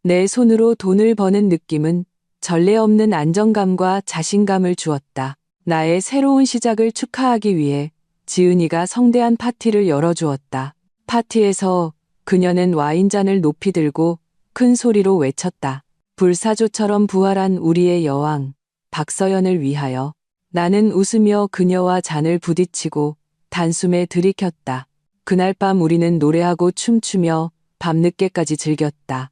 내 손으로 돈을 버는 느낌은 전례 없는 안정감과 자신감을 주었다. 나의 새로운 시작을 축하하기 위해 지은이가 성대한 파티를 열어주었다. 파티에서 그녀는 와인잔을 높이 들고 큰 소리로 외쳤다. 불사조처럼 부활한 우리의 여왕, 박서연을 위하여. 나는 웃으며 그녀와 잔을 부딪히고 단숨에 들이켰다. 그날 밤 우리는 노래하고 춤추며 밤늦게까지 즐겼다.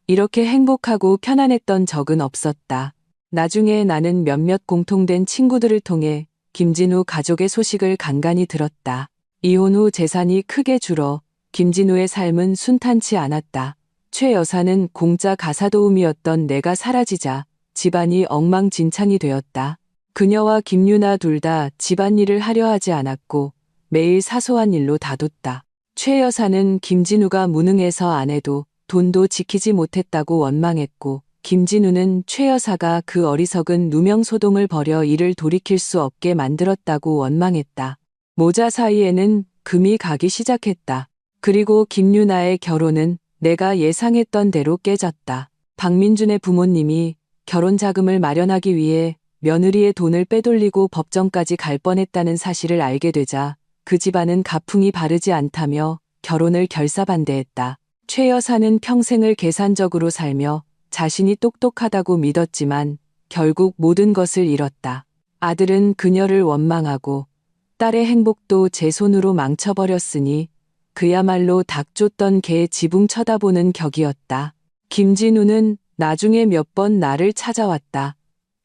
이렇게 행복하고 편안했던 적은 없었다. 나중에 나는 몇몇 공통된 친구들을 통해 김진우 가족의 소식을 간간히 들었다. 이혼 후 재산이 크게 줄어 김진우의 삶은 순탄치 않았다. 최 여사는 공짜 가사도우미였던 내가 사라지자 집안이 엉망진창이 되었다. 그녀와 김유나 둘 다 집안일을 하려 하지 않았고 매일 사소한 일로 다퉜다. 최 여사는 김진우가 무능해서 안 해도 돈도 지키지 못했다고 원망했고 김진우는 최 여사가 그 어리석은 누명소동을 벌여 일을 돌이킬 수 없게 만들었다고 원망했다. 모자 사이에는 금이 가기 시작했다. 그리고 김유나의 결혼은 내가 예상했던 대로 깨졌다. 박민준의 부모님이 결혼 자금을 마련하기 위해 며느리의 돈을 빼돌리고 법정까지 갈 뻔했다는 사실을 알게 되자 그 집안은 가풍이 바르지 않다며 결혼을 결사반대했다. 최 여사는 평생을 계산적으로 살며 자신이 똑똑하다고 믿었지만 결국 모든 것을 잃었다. 아들은 그녀를 원망하고 딸의 행복도 제 손으로 망쳐버렸으니 그야말로 닭 쫓던 개 지붕 쳐다보는 격이었다. 김진우는 나중에 몇 번 나를 찾아왔다.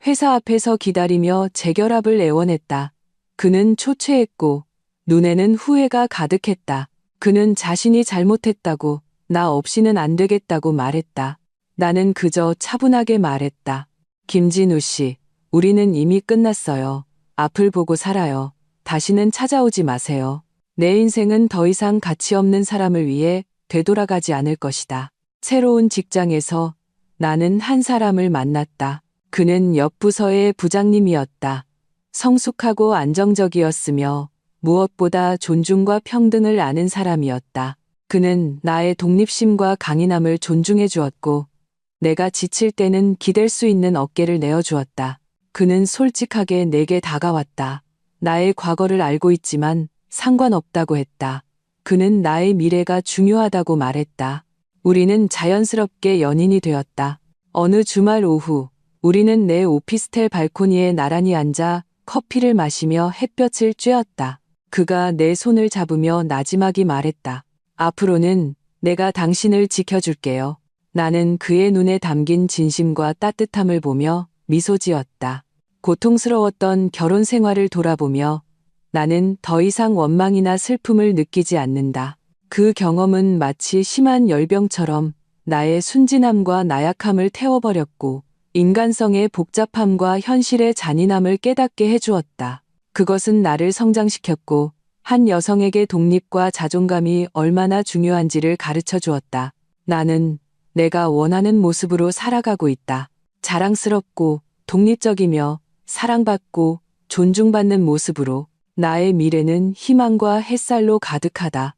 회사 앞에서 기다리며 재결합을 애원했다. 그는 초췌했고 눈에는 후회가 가득했다. 그는 자신이 잘못했다고, 나 없이는 안 되겠다고 말했다. 나는 그저 차분하게 말했다. 김진우 씨, 우리는 이미 끝났어요. 앞을 보고 살아요. 다시는 찾아오지 마세요. 내 인생은 더 이상 가치 없는 사람을 위해 되돌아가지 않을 것이다. 새로운 직장에서 나는 한 사람을 만났다. 그는 옆 부서의 부장님이었다. 성숙하고 안정적이었으며 무엇보다 존중과 평등을 아는 사람이었다. 그는 나의 독립심과 강인함을 존중해 주었고 내가 지칠 때는 기댈 수 있는 어깨를 내어주었다. 그는 솔직하게 내게 다가왔다. 나의 과거를 알고 있지만 상관없다고 했다. 그는 나의 미래가 중요하다고 말했다. 우리는 자연스럽게 연인이 되었다. 어느 주말 오후 우리는 내 오피스텔 발코니에 나란히 앉아 커피를 마시며 햇볕을 쬐었다. 그가 내 손을 잡으며 나지막이 말했다. 앞으로는 내가 당신을 지켜줄게요. 나는 그의 눈에 담긴 진심과 따뜻함을 보며 미소 지었다. 고통스러웠던 결혼 생활을 돌아보며 나는 더 이상 원망이나 슬픔을 느끼지 않는다. 그 경험은 마치 심한 열병처럼 나의 순진함과 나약함을 태워버렸고 인간성의 복잡함과 현실의 잔인함을 깨닫게 해주었다. 그것은 나를 성장시켰고 한 여성에게 독립과 자존감이 얼마나 중요한지를 가르쳐 주었다. 나는 내가 원하는 모습으로 살아가고 있다. 자랑스럽고 독립적이며 사랑받고 존중받는 모습으로 나의 미래는 희망과 햇살로 가득하다.